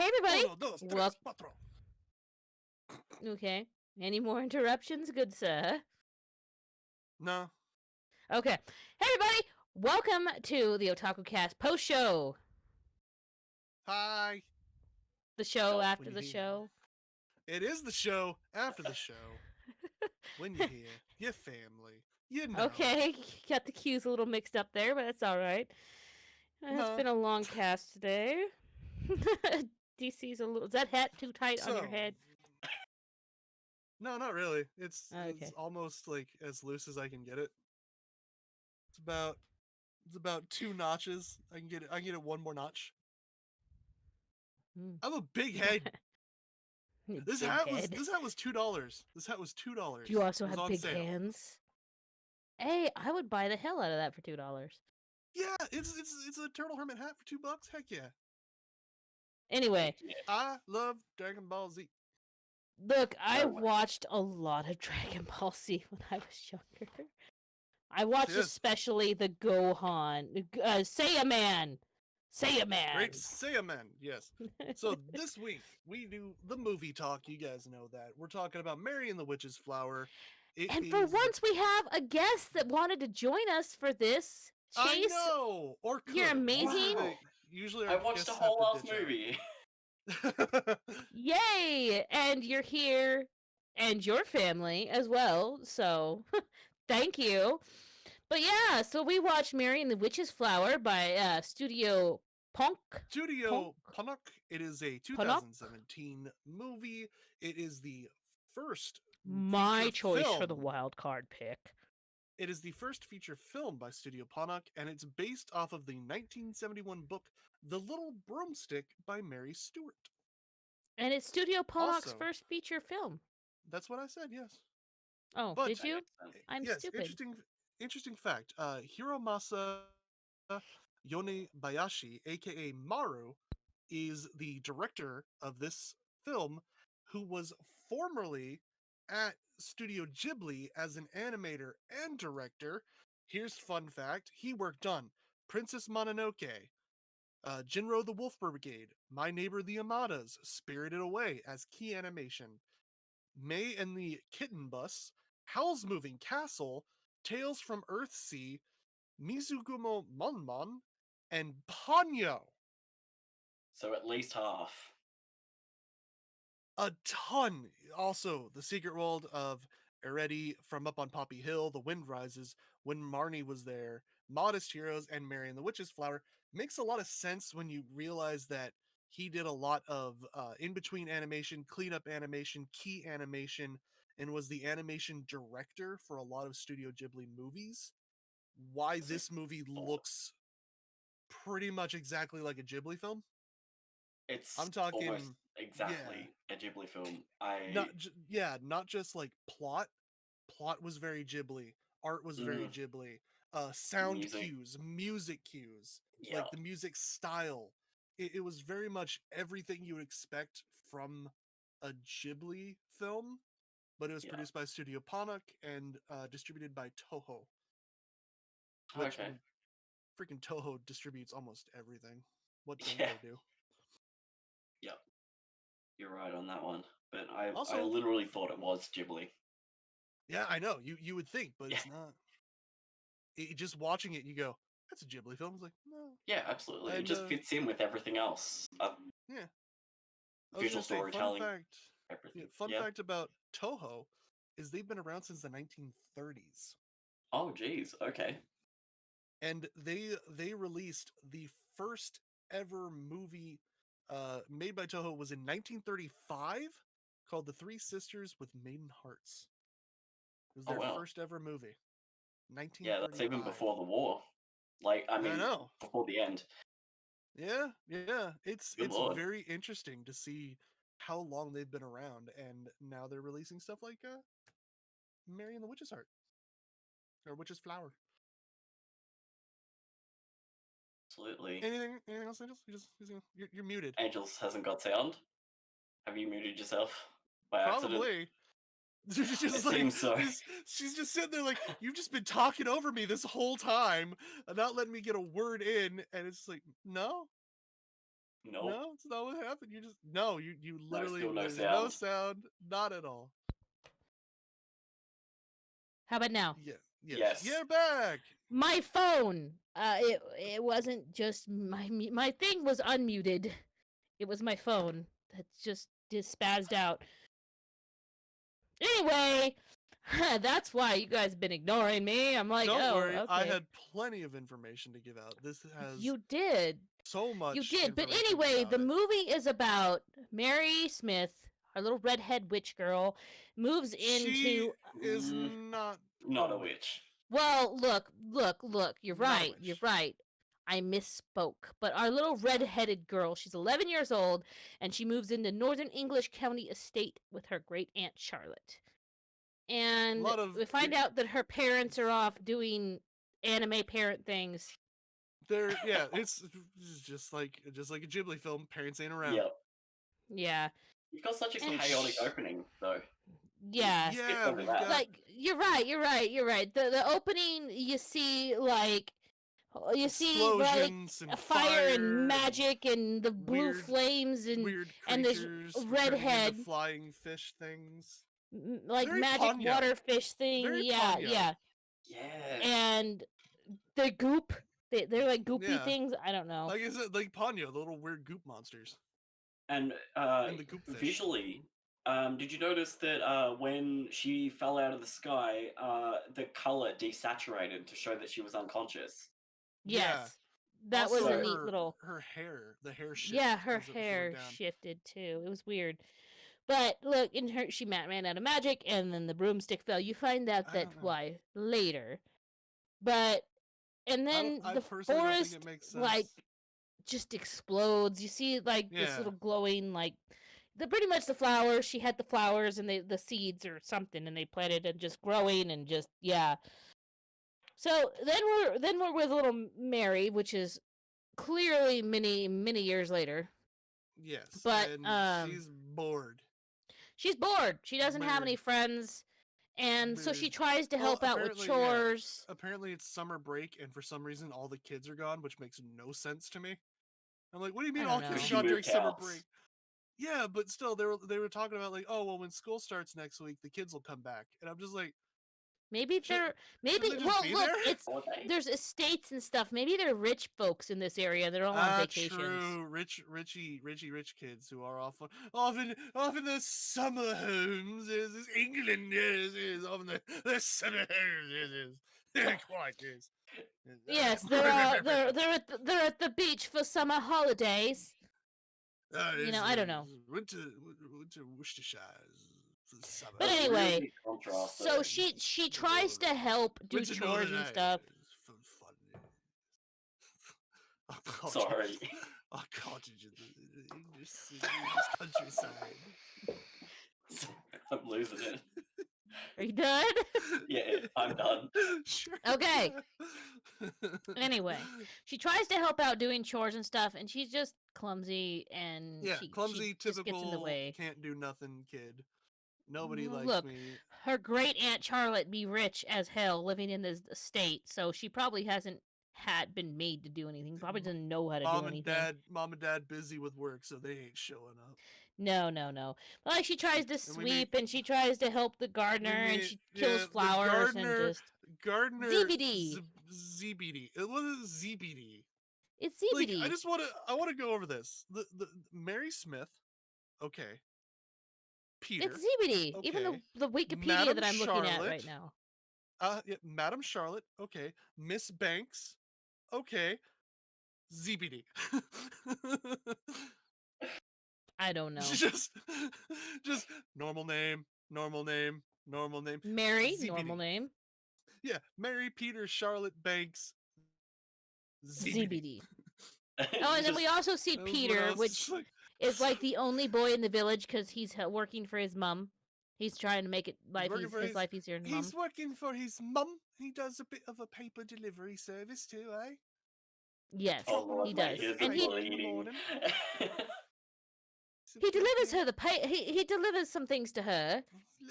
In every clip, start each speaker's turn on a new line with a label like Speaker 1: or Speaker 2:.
Speaker 1: everybody.
Speaker 2: Uno, dos, tres, cuatro.
Speaker 1: Okay. Any more interruptions, good sir?
Speaker 2: No.
Speaker 1: Okay. Hey, everybody. Welcome to the Otakucast Postshow.
Speaker 2: Hi.
Speaker 1: The show after
Speaker 2: When you
Speaker 1: the
Speaker 2: hear.
Speaker 1: show.
Speaker 2: It is the show after the show. When you hear your family, you know.
Speaker 1: Okay. Got the cues a little mixed up there, but that's all right. It's
Speaker 2: No.
Speaker 1: been a long cast today. DC's a little. Is that hat too tight on your head?
Speaker 2: No, not really. It's
Speaker 1: Okay.
Speaker 2: almost like as loose as I can get it. It's about 2 notches. I can get it one more notch. I have a big head. This hat was $2. This hat was $2.
Speaker 1: Do you also
Speaker 2: It was
Speaker 1: have
Speaker 2: on
Speaker 1: big
Speaker 2: sale.
Speaker 1: hands? Hey, I would buy the hell out of that for $2.
Speaker 2: Yeah, it's a Turtle Hermit hat for $2. Heck yeah.
Speaker 1: Anyway,
Speaker 2: I love Dragon Ball Z.
Speaker 1: look, I watched a lot of Dragon Ball Z when I was younger. I watched especially the Gohan, Saiyaman.
Speaker 2: Great Saiyaman, yes. So this week we do the movie talk. You guys know that. We're talking about Mary and the Witch's Flower.
Speaker 1: And for once we have a guest that wanted to join us for this. Chase,
Speaker 2: I know, or could.
Speaker 1: You're amazing.
Speaker 3: Wow.
Speaker 2: Usually
Speaker 3: I watched the whole last movie.
Speaker 1: Yay! And you're here, and your family as well. So, thank you. But yeah, so we watched Mary and the Witch's Flower by Studio Punk.
Speaker 2: Studio Punk. It is a 2017 movie. It is the first.
Speaker 1: My choice for the wild card pick.
Speaker 2: It is the first feature film by Studio Ponok, and it's based off of the 1971 book The Little Broomstick by Mary Stewart.
Speaker 1: And it's Studio Ponok's first feature film.
Speaker 2: That's what I said, yes.
Speaker 1: Oh, but, did you? I'm stupid.
Speaker 2: Interesting fact. Hiromasa Yonebayashi, aka Maru, is the director of this film, who was formerly at Studio Ghibli as an animator and director. Here's fun fact. He worked on Princess Mononoke, Jinro the Wolf Brigade, My Neighbor the Amadas, Spirited Away as key animation, May and the Kitten Bus, Howl's Moving Castle, Tales from Earthsea, Mizugumo Monmon, and Ponyo.
Speaker 3: So at least half.
Speaker 2: A ton. Also, The Secret World of Eretti, From Up on Poppy Hill, The Wind Rises, When Marnie Was There, Modest Heroes, and Mary and the Witch's Flower makes a lot of sense when you realize that he did a lot of in-between animation, cleanup animation, key animation, and was the animation director for a lot of Studio Ghibli movies. Why this movie looks pretty much exactly like a Ghibli film.
Speaker 3: I'm talking almost exactly a Ghibli film.
Speaker 2: Not just like plot. Plot was very Ghibli. Art was very Ghibli. Sound cues, music cues, like the music style. It was very much everything you would expect from a Ghibli film, but it was produced by Studio Ponok and distributed by Toho. Which freaking Toho distributes almost everything. What don't they do?
Speaker 3: Yep. You're right on that one. But I literally thought it was Ghibli.
Speaker 2: Yeah, I know. You would think, but it's not. Just watching it, you go, that's a Ghibli film. It's like, no.
Speaker 3: Yeah, absolutely. And, it just fits in with everything else.
Speaker 2: Yeah.
Speaker 3: Visual storytelling.
Speaker 2: Fun fact about Toho is they've been around since the 1930s.
Speaker 3: Oh, geez. Okay.
Speaker 2: And they released the first ever movie made by Toho was in 1935 called The Three Sisters with Maiden Hearts. It was their first ever movie. 1935.
Speaker 3: Yeah, that's even before the war. Like, I mean, before the end.
Speaker 2: Yeah. It's very interesting to see how long they've been around, and now they're releasing stuff like Mary and the Witch's Heart. Or Witch's Flower.
Speaker 3: Absolutely.
Speaker 2: Anything else, Angels? You're muted.
Speaker 3: Angels hasn't got sound. Have you muted yourself by accident?
Speaker 2: Probably.
Speaker 3: It seems so.
Speaker 2: She's just sitting there like, you've just been talking over me this whole time and not letting me get a word in, and it's like, no.
Speaker 3: Nope.
Speaker 2: No, it's not what happened. You just no. You literally
Speaker 3: still no
Speaker 2: there's
Speaker 3: sound.
Speaker 2: no sound. Not at all.
Speaker 1: How about now?
Speaker 2: Yeah.
Speaker 3: Yes.
Speaker 2: You're back.
Speaker 1: My phone. It wasn't just my thing was unmuted. It was my phone that just spazzed out. Anyway, that's why you guys have been ignoring me. I'm like,
Speaker 2: Don't
Speaker 1: oh,
Speaker 2: worry.
Speaker 1: okay.
Speaker 2: I had plenty of information to give out. This has
Speaker 1: You did.
Speaker 2: so much.
Speaker 1: You did. But
Speaker 2: information
Speaker 1: anyway,
Speaker 2: about
Speaker 1: the
Speaker 2: it.
Speaker 1: movie is about Mary Smith, our little redhead witch girl, moves into.
Speaker 2: She is not
Speaker 3: a witch.
Speaker 1: Well, look. You're
Speaker 2: Not a
Speaker 1: right. You're
Speaker 2: witch.
Speaker 1: right. I misspoke. But our little red-headed girl, she's 11 years old, and she moves into Northern English County estate with her great aunt Charlotte. And we find out that her parents are off doing anime parent things.
Speaker 2: It's just like a Ghibli film. Parents ain't around.
Speaker 3: Yep.
Speaker 1: Yeah.
Speaker 3: You've got such a chaotic opening, though.
Speaker 1: Yeah.
Speaker 2: We've got
Speaker 1: like you're right. The opening you see like
Speaker 2: explosions and
Speaker 1: fire and magic and the blue flames and
Speaker 2: weird
Speaker 1: and this redhead
Speaker 2: flying fish things.
Speaker 1: Like
Speaker 2: Very
Speaker 1: magic
Speaker 2: Ponyo.
Speaker 1: water fish thing.
Speaker 2: Very
Speaker 1: Yeah,
Speaker 2: Ponyo.
Speaker 1: yeah. And the goop. They're like goopy
Speaker 2: Yeah.
Speaker 1: things. I don't know.
Speaker 2: Like I said, like Ponyo, the little weird goop monsters.
Speaker 3: And
Speaker 2: the goop fish.
Speaker 3: Visually, did you notice that when she fell out of the sky, the color desaturated to show that she was unconscious?
Speaker 1: Yes. That
Speaker 2: Also,
Speaker 1: was a neat little.
Speaker 2: Her hair, the hair shifted.
Speaker 1: Yeah, her hair shifted too. It was weird. But look, in her, she ran out of magic, and then the broomstick fell. You find out that why later. But and then the forest like just explodes. You see like this little glowing like pretty much the flowers. She had the flowers and the seeds or something, and they planted and just growing and just So then we're with little Mary, which is clearly many years later.
Speaker 2: Yes,
Speaker 1: but
Speaker 2: and she's bored.
Speaker 1: She's bored. She doesn't have any friends. And so she tries to help out with chores.
Speaker 2: Yeah. Apparently it's summer break, and for some reason all the kids are gone, which makes no sense to me. I'm like, what do you mean all kids gone during summer break? Yeah, but still, they were talking about like, oh well, when school starts next week, the kids will come back, and I'm just like,
Speaker 1: maybe there's estates and stuff. Maybe they're rich folks in this area. They're all on vacations.
Speaker 2: True, rich kids who are often in the summer homes. Is England? Is often the summer homes. Quite is.
Speaker 1: Yes, they're at the beach for summer holidays. I don't know.
Speaker 2: Went to Worcestershire.
Speaker 1: But anyway, so she tries to help do chores and stuff.
Speaker 3: Sorry.
Speaker 2: Our cottage in the English countryside.
Speaker 3: I'm losing it.
Speaker 1: Are you done?
Speaker 3: Yeah, I'm done.
Speaker 2: Sure.
Speaker 1: Okay. Anyway, she tries to help out doing chores and stuff, and she's just clumsy and
Speaker 2: clumsy,
Speaker 1: she
Speaker 2: typical,
Speaker 1: just gets in the way.
Speaker 2: Can't do nothing kid. Nobody likes
Speaker 1: Look,
Speaker 2: me.
Speaker 1: Her great aunt Charlotte be rich as hell, living in this estate, so she probably hasn't been made to do anything. Probably doesn't know how to do anything.
Speaker 2: Mom and dad busy with work, so they ain't showing up.
Speaker 1: No. But like she tries to sweep and she tries to help the gardener and she kills flowers and just ZBD.
Speaker 2: ZBD. What is ZBD?
Speaker 1: It's ZBD.
Speaker 2: Like, I want to go over this. The Mary Smith. Okay. Peter.
Speaker 1: It's ZBD. Okay. Even the Wikipedia Madam that I'm looking at right now.
Speaker 2: Madam Charlotte. Okay. Miss Banks. Okay. ZBD.
Speaker 1: I don't know.
Speaker 2: Just normal name.
Speaker 1: Mary,
Speaker 2: ZBD.
Speaker 1: normal name.
Speaker 2: Yeah, Mary, Peter, Charlotte, Banks, ZBD.
Speaker 1: Oh, and then we also see Peter, which is like the only boy in the village because he's working for his mom. He's trying to make his life easier than mom.
Speaker 2: He's working for his mum. He does a bit of a paper delivery service too, eh?
Speaker 1: Yes, he does. And he delivers her he delivers some things to her,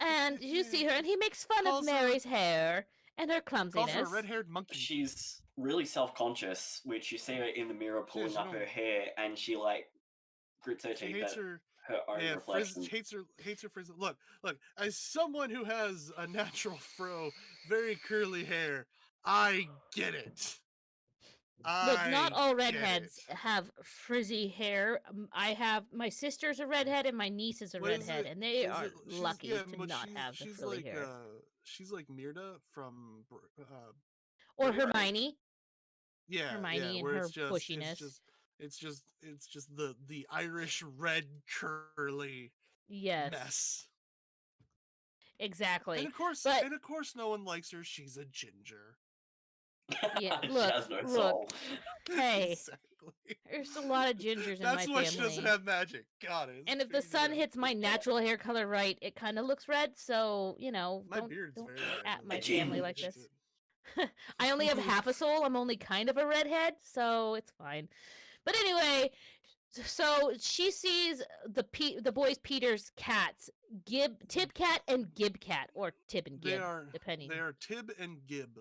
Speaker 1: and you see her, and he makes fun of Mary's hair and her clumsiness.
Speaker 2: Calls her a red-haired monkey.
Speaker 3: She's really self-conscious, which you see her in the mirror pulling up her hair, and she like grits her
Speaker 2: She
Speaker 3: teeth
Speaker 2: hates
Speaker 3: at
Speaker 2: her.
Speaker 3: her own
Speaker 2: Yeah,
Speaker 3: reflection.
Speaker 2: hates her frizz. Look, as someone who has a natural fro, very curly hair, I get it.
Speaker 1: Look, not
Speaker 2: I
Speaker 1: all
Speaker 2: get
Speaker 1: redheads
Speaker 2: it.
Speaker 1: have frizzy hair. I have my sister's a redhead and my niece is a
Speaker 2: What is
Speaker 1: redhead,
Speaker 2: it?
Speaker 1: and they
Speaker 2: Is it?
Speaker 1: are
Speaker 2: She's
Speaker 1: lucky
Speaker 2: yeah,
Speaker 1: to
Speaker 2: but
Speaker 1: not have the frilly hair.
Speaker 2: she's like Mirda from
Speaker 1: Or
Speaker 2: Brave.
Speaker 3: Brave.
Speaker 1: Hermione,
Speaker 2: Yeah,
Speaker 1: Hermione and
Speaker 2: where
Speaker 1: her bushiness.
Speaker 2: it's just the Irish red curly
Speaker 1: Yes,
Speaker 2: mess.
Speaker 1: exactly. But
Speaker 2: And of course no one likes her. She's a ginger.
Speaker 1: yeah,
Speaker 3: She has no
Speaker 1: look.
Speaker 3: soul.
Speaker 1: Hey,
Speaker 2: Exactly.
Speaker 1: there's a lot of gingers in my
Speaker 2: That's why she doesn't
Speaker 1: family.
Speaker 2: have magic. Got it.
Speaker 1: And if the
Speaker 2: Figured it
Speaker 1: sun
Speaker 2: out.
Speaker 1: hits my natural hair color right, it kind of looks red. So
Speaker 2: My
Speaker 1: don't
Speaker 2: beard's
Speaker 1: don't
Speaker 2: very red
Speaker 1: at
Speaker 3: A
Speaker 1: my
Speaker 2: when the
Speaker 1: family
Speaker 2: sun
Speaker 1: like
Speaker 3: ginge.
Speaker 2: hits
Speaker 1: this. I only have
Speaker 2: it.
Speaker 1: half a soul. I'm only kind of a redhead, so it's fine. But anyway, so she sees the boys Peter's cats, Tib cat and Gib cat, or Tib and
Speaker 2: they
Speaker 1: Gib,
Speaker 2: are
Speaker 1: depending.
Speaker 2: Tib and Gib,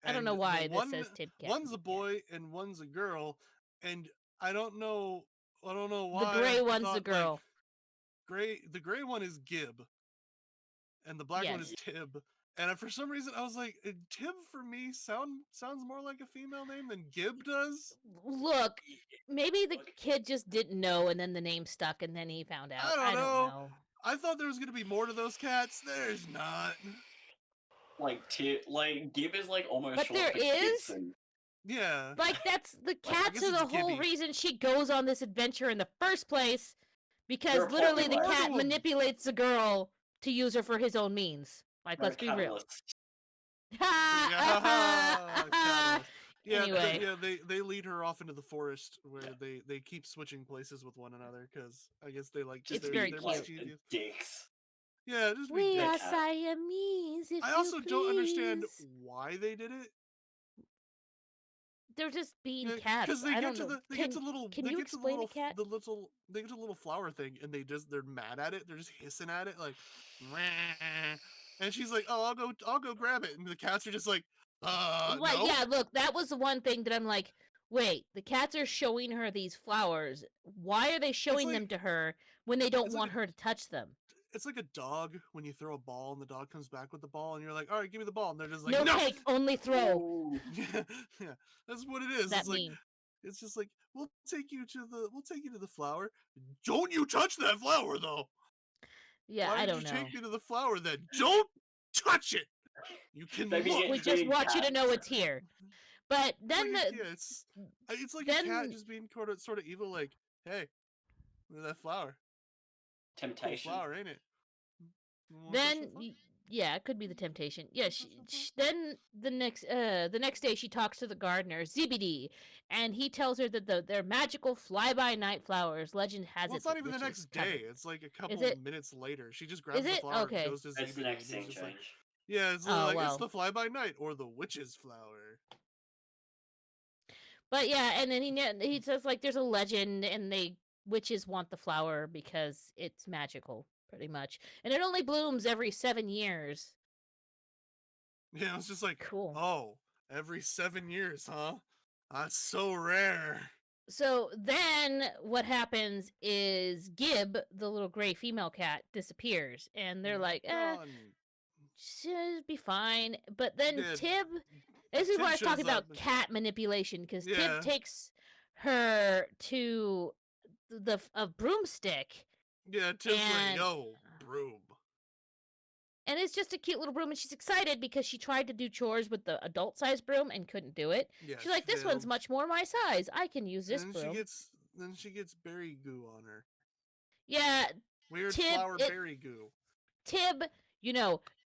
Speaker 1: I don't know
Speaker 2: and the
Speaker 1: why this says Tib cat and
Speaker 2: one's a
Speaker 1: Gib cat.
Speaker 2: boy and one's a girl, and I don't know
Speaker 1: The
Speaker 2: why
Speaker 1: gray
Speaker 2: I
Speaker 1: one's the
Speaker 2: thought like
Speaker 1: girl.
Speaker 2: the gray one is Gib and the black one is
Speaker 1: Yes.
Speaker 2: Tib. And for some reason, I was like, Tib for me sounds more like a female name than Gib does.
Speaker 1: Look, maybe the
Speaker 3: Look,
Speaker 1: kid just didn't know, and then the name stuck, and then he found out.
Speaker 2: I don't
Speaker 1: I don't
Speaker 2: know.
Speaker 1: know.
Speaker 2: I thought there was gonna be more to those cats. There's not.
Speaker 3: like Gib is like almost
Speaker 1: But
Speaker 3: short
Speaker 1: there
Speaker 3: for
Speaker 1: is.
Speaker 3: Gibson.
Speaker 2: Yeah.
Speaker 1: Like, that's the
Speaker 3: Like,
Speaker 2: I
Speaker 1: cats
Speaker 2: guess
Speaker 1: are
Speaker 2: it's
Speaker 1: the whole
Speaker 2: Gibby.
Speaker 1: reason she goes on this adventure in the first place.
Speaker 3: you're
Speaker 1: Because
Speaker 3: a plot
Speaker 1: literally,
Speaker 2: There's
Speaker 1: the
Speaker 2: more
Speaker 3: device.
Speaker 1: cat
Speaker 2: to them.
Speaker 1: manipulates the girl to use her for his own means. Like,
Speaker 3: You're a
Speaker 1: let's be real.
Speaker 3: catalyst.
Speaker 2: Catalyst. Yeah,
Speaker 1: Anyway,
Speaker 2: they lead her off into the forest where they keep switching places with one another because I guess they like
Speaker 3: Just
Speaker 1: it's
Speaker 3: be
Speaker 1: very
Speaker 2: they're
Speaker 1: cute.
Speaker 2: mischievous.
Speaker 3: dicks.
Speaker 2: Yeah, just be
Speaker 1: We
Speaker 3: The
Speaker 1: are
Speaker 2: dicks.
Speaker 3: cat.
Speaker 1: Siamese, if
Speaker 2: I
Speaker 1: you
Speaker 2: also don't understand
Speaker 1: please.
Speaker 2: why they did it.
Speaker 1: They're just being
Speaker 2: Because
Speaker 1: cats. I don't know. Can you explain a cat?
Speaker 2: they get to the little flower thing and they're mad at it. They're just hissing at it like, "Meh." And she's like, "Oh, I'll go grab it." And the cats are just like,
Speaker 1: Like,
Speaker 2: no."
Speaker 1: yeah, look, that was the one thing that I'm like, wait, the cats are showing her these flowers. Why are they
Speaker 2: It's
Speaker 1: showing them
Speaker 2: like
Speaker 1: to her when they don't
Speaker 2: it's like
Speaker 1: want her to touch them?
Speaker 2: it's like a dog when you throw a ball and the dog comes back with the ball and you're like, "All right, give me the ball." And they're just like,
Speaker 1: No
Speaker 2: "No."
Speaker 1: take, only throw.
Speaker 3: Ooh.
Speaker 2: Yeah, that's what it is.
Speaker 1: That mean.
Speaker 2: It's just like we'll take you to the flower. Don't you touch that flower though.
Speaker 1: Yeah,
Speaker 2: Why
Speaker 1: I
Speaker 2: did you
Speaker 1: don't know.
Speaker 2: take me to the flower then? Don't touch it. You can
Speaker 3: They
Speaker 2: look.
Speaker 1: We
Speaker 3: begin
Speaker 1: just
Speaker 3: being
Speaker 1: want you to know
Speaker 3: cats.
Speaker 1: it's here. But
Speaker 2: It's like
Speaker 1: then
Speaker 2: it's like a cat
Speaker 1: then
Speaker 2: just being sort of evil. Like, hey, look at that flower. Cool
Speaker 3: Temptation.
Speaker 2: flower, ain't it? You want to touch
Speaker 1: then
Speaker 2: that flower?
Speaker 1: yeah, it could be the temptation. Yeah,
Speaker 2: Touch that flower?
Speaker 1: then the next day she talks to the gardener Zebedee, and he tells her that they're magical fly-by-night flowers. Legend has
Speaker 2: Well, it's
Speaker 1: it
Speaker 2: not
Speaker 1: that
Speaker 2: even the
Speaker 1: witches
Speaker 2: next
Speaker 1: cover.
Speaker 2: day. It's like a
Speaker 1: Is
Speaker 2: couple
Speaker 1: it?
Speaker 2: minutes later. She just
Speaker 1: Is
Speaker 2: grabs the
Speaker 1: it
Speaker 2: flower and
Speaker 1: okay?
Speaker 2: goes to
Speaker 3: It's the
Speaker 2: ZBD,
Speaker 3: next
Speaker 2: and he's
Speaker 3: scene
Speaker 2: just like,
Speaker 3: change.
Speaker 2: "Yeah, it's
Speaker 1: Oh
Speaker 2: like it's
Speaker 1: well.
Speaker 2: the fly by night or the witch's flower."
Speaker 1: But yeah, and then he says like there's a legend, and they witches want the flower because it's magical, pretty much, and it only blooms every 7 years.
Speaker 2: Yeah, it's just like,
Speaker 1: Cool.
Speaker 2: oh, every 7 years, huh? That's so rare.
Speaker 1: So then what happens is Gib, the little gray female cat, disappears, and they're like,
Speaker 2: Gone.
Speaker 1: she'll be fine. But then
Speaker 2: Yeah,
Speaker 1: this is where
Speaker 2: Tib
Speaker 1: I was talking
Speaker 2: shows up.
Speaker 1: about cat manipulation, because Tib
Speaker 2: Yeah,
Speaker 1: takes her to a broomstick,
Speaker 2: yeah. Tib's like,
Speaker 1: and
Speaker 2: yo, broom.
Speaker 1: it's just a cute little broom, and she's excited because she tried to do chores with the adult size broom and couldn't do it.
Speaker 2: Yeah,
Speaker 1: She's
Speaker 2: she
Speaker 1: like, this one's
Speaker 2: failed.
Speaker 1: much more my size. I can use
Speaker 2: And
Speaker 1: this broom.
Speaker 2: then she gets berry goo on her.
Speaker 1: Yeah,
Speaker 2: Weird
Speaker 1: Tib
Speaker 2: flower
Speaker 1: it
Speaker 2: berry goo.
Speaker 1: Tib,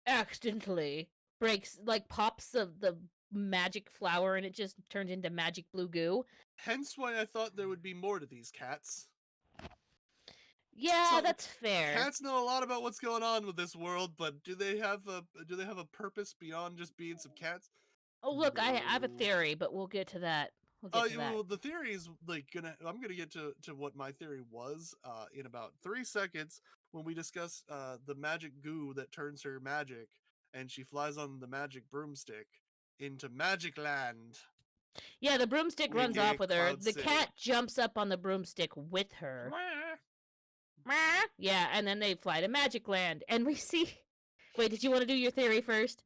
Speaker 1: accidentally breaks, like, pops the magic flower, and it just turns into magic blue goo.
Speaker 2: Hence why I thought there would be more to these cats.
Speaker 1: Yeah,
Speaker 2: So
Speaker 1: that's fair.
Speaker 2: cats know a lot about what's going on with this world, but do they have a purpose beyond just being some cats?
Speaker 1: Oh, look, I have a
Speaker 2: No.
Speaker 1: theory, but we'll get to that. We'll get to that.
Speaker 2: Well, the theory is like I'm gonna get to what my theory was in about 3 seconds when we discuss the magic goo that turns her magic and she flies on the magic broomstick into Magic Land.
Speaker 1: Yeah, the broomstick
Speaker 2: We
Speaker 1: runs off
Speaker 2: get
Speaker 1: with her.
Speaker 2: Cloud
Speaker 1: The
Speaker 2: City.
Speaker 1: cat jumps up on the broomstick with her. Yeah, and then they fly to Magic Land, and we see. Wait, did you want to do your theory first?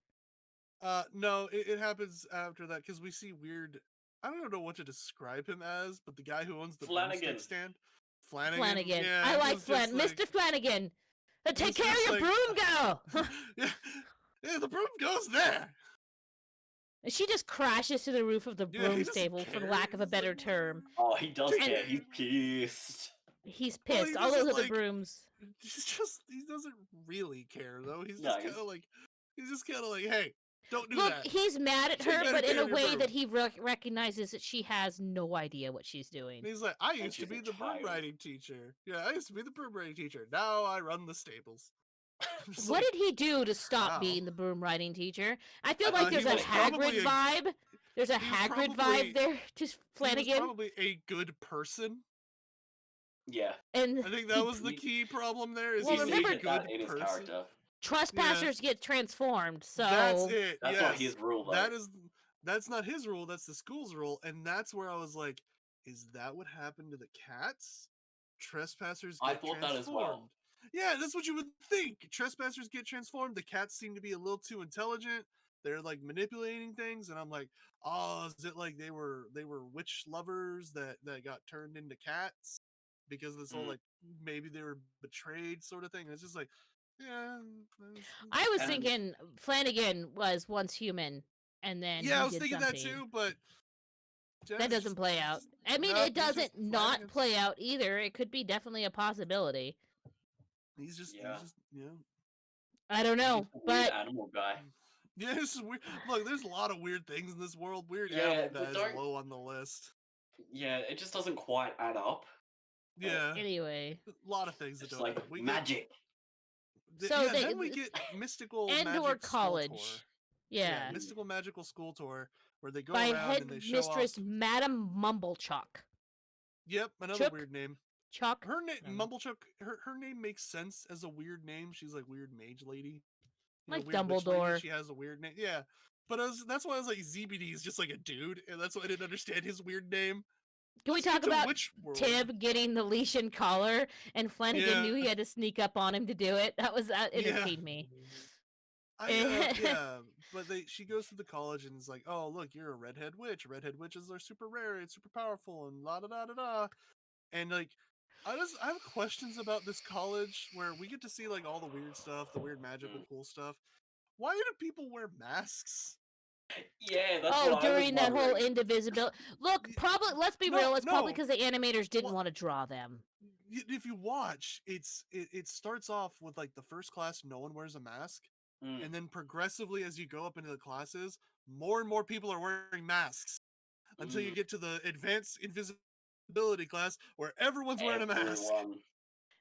Speaker 2: No, it happens after that because we see weird. I don't know what to describe him as, but the guy who owns the
Speaker 3: Flanagan.
Speaker 2: broomstick stand, Flanagan.
Speaker 1: Flanagan.
Speaker 2: Yeah,
Speaker 1: I like
Speaker 2: was just
Speaker 1: Mr. Flanagan. Take
Speaker 2: was
Speaker 1: care of
Speaker 2: just
Speaker 1: your
Speaker 2: like,
Speaker 1: broom, girl.
Speaker 2: yeah, yeah, the broom goes there.
Speaker 1: And she just crashes to the roof of the
Speaker 2: Yeah, he
Speaker 1: broom
Speaker 2: doesn't
Speaker 1: stable, for
Speaker 2: care.
Speaker 1: lack of a
Speaker 2: He's
Speaker 1: better
Speaker 2: like,
Speaker 1: term.
Speaker 3: Oh, he does
Speaker 2: take
Speaker 1: And
Speaker 3: care.
Speaker 2: care.
Speaker 3: He's pissed.
Speaker 1: He's
Speaker 2: Well,
Speaker 1: pissed.
Speaker 2: he
Speaker 1: All those
Speaker 2: doesn't
Speaker 1: other
Speaker 2: like.
Speaker 1: brooms.
Speaker 2: He doesn't really care though. He's
Speaker 3: No,
Speaker 2: just kind of like, hey, don't do
Speaker 1: Look,
Speaker 2: that.
Speaker 1: he's mad at
Speaker 2: Take
Speaker 1: her,
Speaker 2: better
Speaker 1: but in
Speaker 2: care
Speaker 1: a
Speaker 2: of your
Speaker 1: way
Speaker 2: broom.
Speaker 1: that he recognizes that she has no idea what she's doing.
Speaker 2: And he's like, I
Speaker 3: And
Speaker 2: used to
Speaker 3: she's
Speaker 2: be
Speaker 3: a
Speaker 2: the broom
Speaker 3: child.
Speaker 2: riding teacher. Yeah, I used to be the broom riding teacher. Now I run the stables.
Speaker 1: What did he do to stop
Speaker 2: wow.
Speaker 1: being the broom riding teacher? I feel like
Speaker 2: He
Speaker 1: there's a
Speaker 2: was probably
Speaker 1: Hagrid vibe. There's a
Speaker 2: he was
Speaker 1: Hagrid
Speaker 2: probably-
Speaker 1: vibe there to
Speaker 2: He was
Speaker 1: Flanagan.
Speaker 2: probably a good person.
Speaker 3: Yeah.
Speaker 1: And
Speaker 2: I think that was the key problem there. Is
Speaker 1: Well,
Speaker 2: he's
Speaker 1: remember-
Speaker 2: a good
Speaker 3: that in his
Speaker 2: person.
Speaker 3: character.
Speaker 1: trespassers get transformed, so
Speaker 2: That's it.
Speaker 3: That's
Speaker 2: yes.
Speaker 3: not his rule, though.
Speaker 2: That's not his rule. That's the school's rule, and that's where I was like, is that what happened to the cats? Trespassers get
Speaker 3: I thought that as well.
Speaker 2: transformed. Yeah, that's what you would think. Trespassers get transformed. The cats seem to be a little too intelligent. They're like manipulating things, and I'm like, oh, is it like they were witch lovers that got turned into cats because of this whole like maybe they were betrayed sort of thing? And it's just like, yeah.
Speaker 1: I was
Speaker 3: And-
Speaker 1: thinking Flanagan was once human, and then
Speaker 2: Yeah,
Speaker 1: he
Speaker 2: I was
Speaker 1: did
Speaker 2: thinking
Speaker 1: something.
Speaker 2: that too, but
Speaker 1: That doesn't play out. I mean, it doesn't not play out either. It could be definitely a possibility.
Speaker 2: He's just
Speaker 3: Yeah.
Speaker 1: I don't know,
Speaker 3: He's a weird
Speaker 1: but
Speaker 3: animal guy.
Speaker 2: Yeah, this is weird. Look, there's a lot of weird things in this world. Weird
Speaker 3: Yeah,
Speaker 2: animal
Speaker 3: but
Speaker 2: guy is
Speaker 3: don't-
Speaker 2: low on the list.
Speaker 3: Yeah, it just doesn't quite add up.
Speaker 2: Yeah,
Speaker 1: anyway.
Speaker 2: a lot of things that
Speaker 3: It's
Speaker 2: don't.
Speaker 3: like
Speaker 2: we
Speaker 3: magic.
Speaker 1: So
Speaker 2: yeah,
Speaker 1: they-
Speaker 2: then we get mystical
Speaker 1: and
Speaker 2: magic
Speaker 1: or
Speaker 2: school
Speaker 1: college.
Speaker 2: tour.
Speaker 1: Yeah.
Speaker 2: Mystical magical school tour where they go
Speaker 1: By
Speaker 2: around and they show
Speaker 1: headmistress
Speaker 2: off.
Speaker 1: Madam Mumblechuck.
Speaker 2: Yep, another
Speaker 1: Chook?
Speaker 2: weird name.
Speaker 1: Chuck?
Speaker 2: Her name,
Speaker 1: I don't know.
Speaker 2: Mumblechuck. Her name makes sense as a weird name. She's like weird mage lady. You know,
Speaker 1: Like
Speaker 2: weird witch lady,
Speaker 1: Dumbledore.
Speaker 2: She has a weird name. Yeah, but that's why I was like ZBD is just like a dude, and that's why I didn't understand his weird name.
Speaker 1: Can we
Speaker 2: Let's get
Speaker 1: talk
Speaker 2: to
Speaker 1: about
Speaker 2: Witch World.
Speaker 1: Tib getting the leash and collar, and Flanagan
Speaker 2: Yeah.
Speaker 1: knew he had to sneak up on him to do it? That entertained me.
Speaker 2: Yeah, but she goes to the college and is like, "Oh, look, you're a redhead witch. Redhead witches are super rare and super powerful, and la da da da da." And like, I have questions about this college where we get to see like all the weird stuff, the weird magical cool stuff. Why do people wear masks?
Speaker 3: Yeah, that's
Speaker 1: Oh,
Speaker 3: what I was
Speaker 1: during that whole
Speaker 3: wondering.
Speaker 1: indivisibility. Look,
Speaker 2: Y-
Speaker 1: probably. Let's be
Speaker 2: No,
Speaker 1: real. It's probably
Speaker 2: no.
Speaker 1: because the animators didn't
Speaker 2: Well-
Speaker 1: want to draw them.
Speaker 2: If you watch, it starts off with like the first class, no one wears a mask,
Speaker 3: Mm.
Speaker 2: and then progressively as you go up into the classes, more and more people are wearing masks until you
Speaker 3: Mm.
Speaker 2: get to the advanced invisibility class where everyone's wearing a mask.
Speaker 3: Everyone.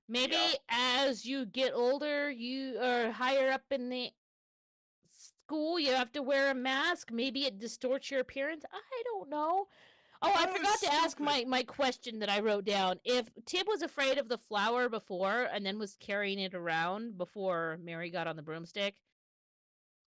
Speaker 1: Maybe
Speaker 3: Yeah.
Speaker 1: as you get older, you are higher up in the school, you have to wear a mask. Maybe it distorts your appearance. I don't know. Oh, I
Speaker 2: That was
Speaker 1: forgot to ask
Speaker 2: stupid.
Speaker 1: my question that I wrote down. If Tib was afraid of the flower before and then was carrying it around before Mary got on the broomstick,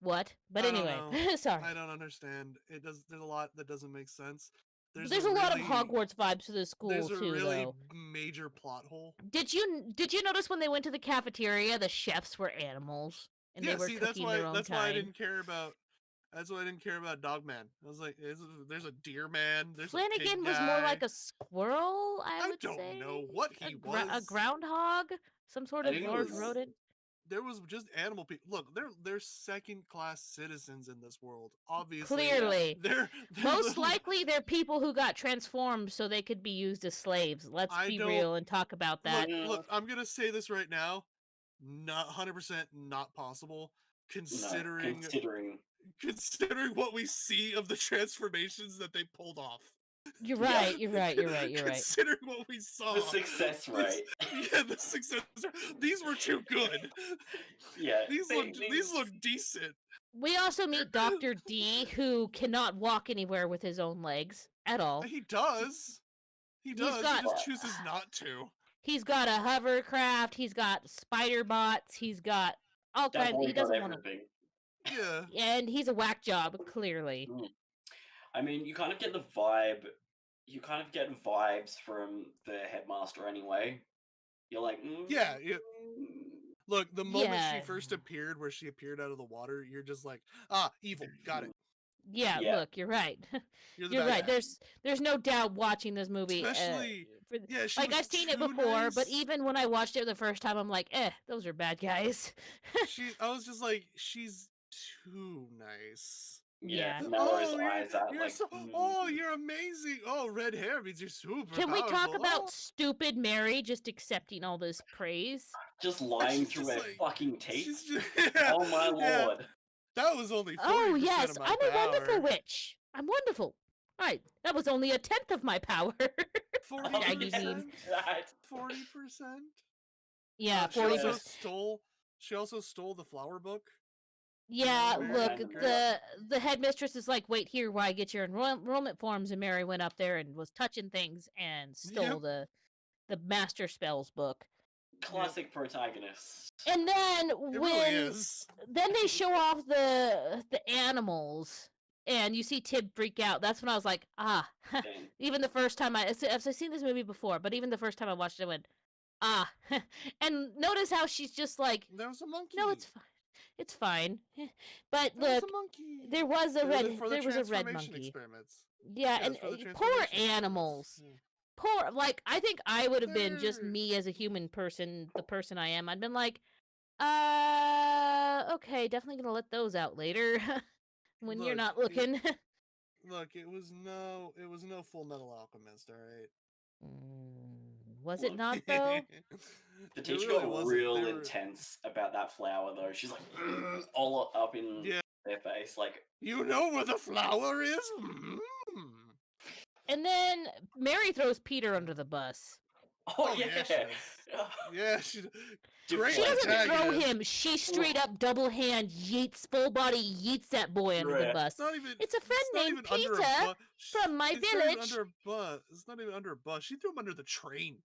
Speaker 1: what? But
Speaker 2: I don't
Speaker 1: anyway,
Speaker 2: know.
Speaker 1: sorry.
Speaker 2: I don't understand. There's a lot that doesn't make sense.
Speaker 1: There's a lot of
Speaker 2: really-
Speaker 1: Hogwarts vibes to the school
Speaker 2: There's a
Speaker 1: too,
Speaker 2: really
Speaker 1: though.
Speaker 2: major plot hole.
Speaker 1: Did you notice when they went to the cafeteria, the chefs were animals and
Speaker 2: Yeah,
Speaker 1: they were
Speaker 2: see,
Speaker 1: cooking their own
Speaker 2: that's
Speaker 1: kind?
Speaker 2: why I didn't care about. That's why I didn't care about Dogman. I was like, there's a deer man. There's a
Speaker 1: Flanagan
Speaker 2: pig
Speaker 1: was more
Speaker 2: guy.
Speaker 1: like a squirrel, I would
Speaker 2: don't
Speaker 1: say.
Speaker 2: know what he
Speaker 1: a
Speaker 2: was.
Speaker 1: groundhog, some sort
Speaker 3: I
Speaker 1: of
Speaker 3: think it
Speaker 1: large
Speaker 3: was-
Speaker 1: rodent.
Speaker 2: There was just animal people. Look, they're second class citizens in this world. Obviously,
Speaker 1: Clearly,
Speaker 2: they're
Speaker 1: most
Speaker 2: the-
Speaker 1: likely they're people who got transformed so they could be used as slaves. Let's
Speaker 2: I
Speaker 1: be
Speaker 2: don't-
Speaker 1: real and talk about that.
Speaker 2: Look, I'm gonna say this right now. Not 100% not possible.
Speaker 3: No,
Speaker 2: Considering
Speaker 3: considering
Speaker 2: what we see of the transformations that they pulled off.
Speaker 1: You're
Speaker 3: Yeah.
Speaker 1: right. You're right. You're right. You're right.
Speaker 2: Considering what we saw.
Speaker 3: the success
Speaker 2: these-
Speaker 3: rate.
Speaker 2: Yeah, the success. These were too good.
Speaker 3: Yeah,
Speaker 2: These look decent.
Speaker 1: We also meet Dr. D, who cannot walk anywhere with his own legs at all.
Speaker 2: He does. He does.
Speaker 1: got-
Speaker 2: He just chooses not to.
Speaker 1: He's got a hovercraft. He's got spider bots. He's got all kinds.
Speaker 3: Definitely
Speaker 1: He
Speaker 3: got
Speaker 1: doesn't want to.
Speaker 3: everything.
Speaker 2: Yeah.
Speaker 1: And he's a whack job, clearly.
Speaker 3: I mean, you kind of get the vibe. You kind of get vibes from the headmaster anyway. You're like,
Speaker 2: Yeah, look, the moment she
Speaker 1: Yeah.
Speaker 2: first appeared, where she appeared out of the water, you're just like, evil, got it.
Speaker 1: Yeah,
Speaker 3: yeah,
Speaker 1: look, you're right.
Speaker 2: You're the
Speaker 1: You're
Speaker 2: bad
Speaker 1: right.
Speaker 2: guy.
Speaker 1: There's no doubt watching this movie.
Speaker 2: Especially,
Speaker 1: For,
Speaker 2: yeah, she
Speaker 1: like
Speaker 2: was
Speaker 1: I've seen it
Speaker 2: too
Speaker 1: before, but
Speaker 2: nice.
Speaker 1: even when I watched it the first time, I'm like, those are bad guys.
Speaker 2: I was just like, she's too nice.
Speaker 3: yeah.
Speaker 1: Yeah.
Speaker 3: Melrose
Speaker 2: Oh,
Speaker 3: eyes out
Speaker 2: you're
Speaker 3: like,
Speaker 2: so, oh, you're amazing. Oh, red hair means you're super
Speaker 1: Can we talk
Speaker 2: powerful.
Speaker 1: about stupid Mary just accepting all this praise?
Speaker 3: just lying
Speaker 2: She's
Speaker 3: through
Speaker 2: just
Speaker 3: her
Speaker 2: like,
Speaker 3: fucking teeth.
Speaker 2: she's just, yeah,
Speaker 3: Oh my
Speaker 2: yeah.
Speaker 3: lord.
Speaker 2: That was only 40%
Speaker 1: Oh
Speaker 2: of
Speaker 1: yes,
Speaker 2: my
Speaker 1: I'm a wonderful
Speaker 2: power.
Speaker 1: witch. I'm wonderful. Right, that was only a tenth of my power.
Speaker 2: 40%?
Speaker 1: Shaggy mean.
Speaker 2: 40%?
Speaker 1: Yeah,
Speaker 2: She
Speaker 1: 40%.
Speaker 3: Yeah.
Speaker 2: also stole. She also stole the flower book.
Speaker 1: Yeah,
Speaker 2: Mary
Speaker 1: look,
Speaker 3: Kind of made
Speaker 2: Grace.
Speaker 1: the headmistress is like, wait here while I get your enrollment forms, and Mary went up there and was touching things and stole
Speaker 2: Yep.
Speaker 1: the master spells book.
Speaker 3: Classic protagonist.
Speaker 1: And then
Speaker 2: It really
Speaker 1: when
Speaker 2: is.
Speaker 1: then they show off the animals and you see Tib freak out. That's when I was like,
Speaker 3: Dang.
Speaker 1: even the first time I've seen this movie before, but even the first time I watched it, I went, and notice how she's just like,
Speaker 2: There was a monkey.
Speaker 1: no, it's fine. It's fine. But
Speaker 2: There was
Speaker 1: look,
Speaker 2: a monkey.
Speaker 1: there was a
Speaker 2: For the
Speaker 1: there was a red
Speaker 2: transformation
Speaker 1: monkey.
Speaker 2: experiments.
Speaker 1: Yeah,
Speaker 2: Yeah,
Speaker 1: and
Speaker 2: it's for the
Speaker 1: poor
Speaker 2: transformation
Speaker 1: animals.
Speaker 2: experiments.
Speaker 1: Poor, like, I think I would have been just
Speaker 2: They're-
Speaker 1: me as a human person, the person I am. I'd been like, okay, definitely gonna let those out later when you're
Speaker 2: Look,
Speaker 1: not looking.
Speaker 2: look, it was no Full Metal Alchemist, all right.
Speaker 1: Was it
Speaker 3: Look.
Speaker 1: not though?
Speaker 3: The
Speaker 2: It
Speaker 3: teacher
Speaker 2: really
Speaker 3: got
Speaker 2: wasn't.
Speaker 3: real
Speaker 2: They were,
Speaker 3: intense about that flower, though. She's like, all up in
Speaker 2: yeah.
Speaker 3: their face, like,
Speaker 2: You know where the flower is? Mm.
Speaker 1: And then Mary throws Peter under the bus.
Speaker 3: oh,
Speaker 2: Yeah,
Speaker 3: yeah.
Speaker 2: she does. Yeah, she. Great
Speaker 1: She doesn't throw
Speaker 2: antagonist.
Speaker 1: him. She straight up double hand yeets, full body yeets that boy under the
Speaker 3: Yeah.
Speaker 1: bus.
Speaker 2: It's not even.
Speaker 1: It's a friend
Speaker 2: It's not
Speaker 1: named
Speaker 2: even under a
Speaker 1: Peter
Speaker 2: bus.
Speaker 1: from my
Speaker 2: It's not even
Speaker 1: village.
Speaker 2: under a bus. It's not even under a bus. She threw him under the train.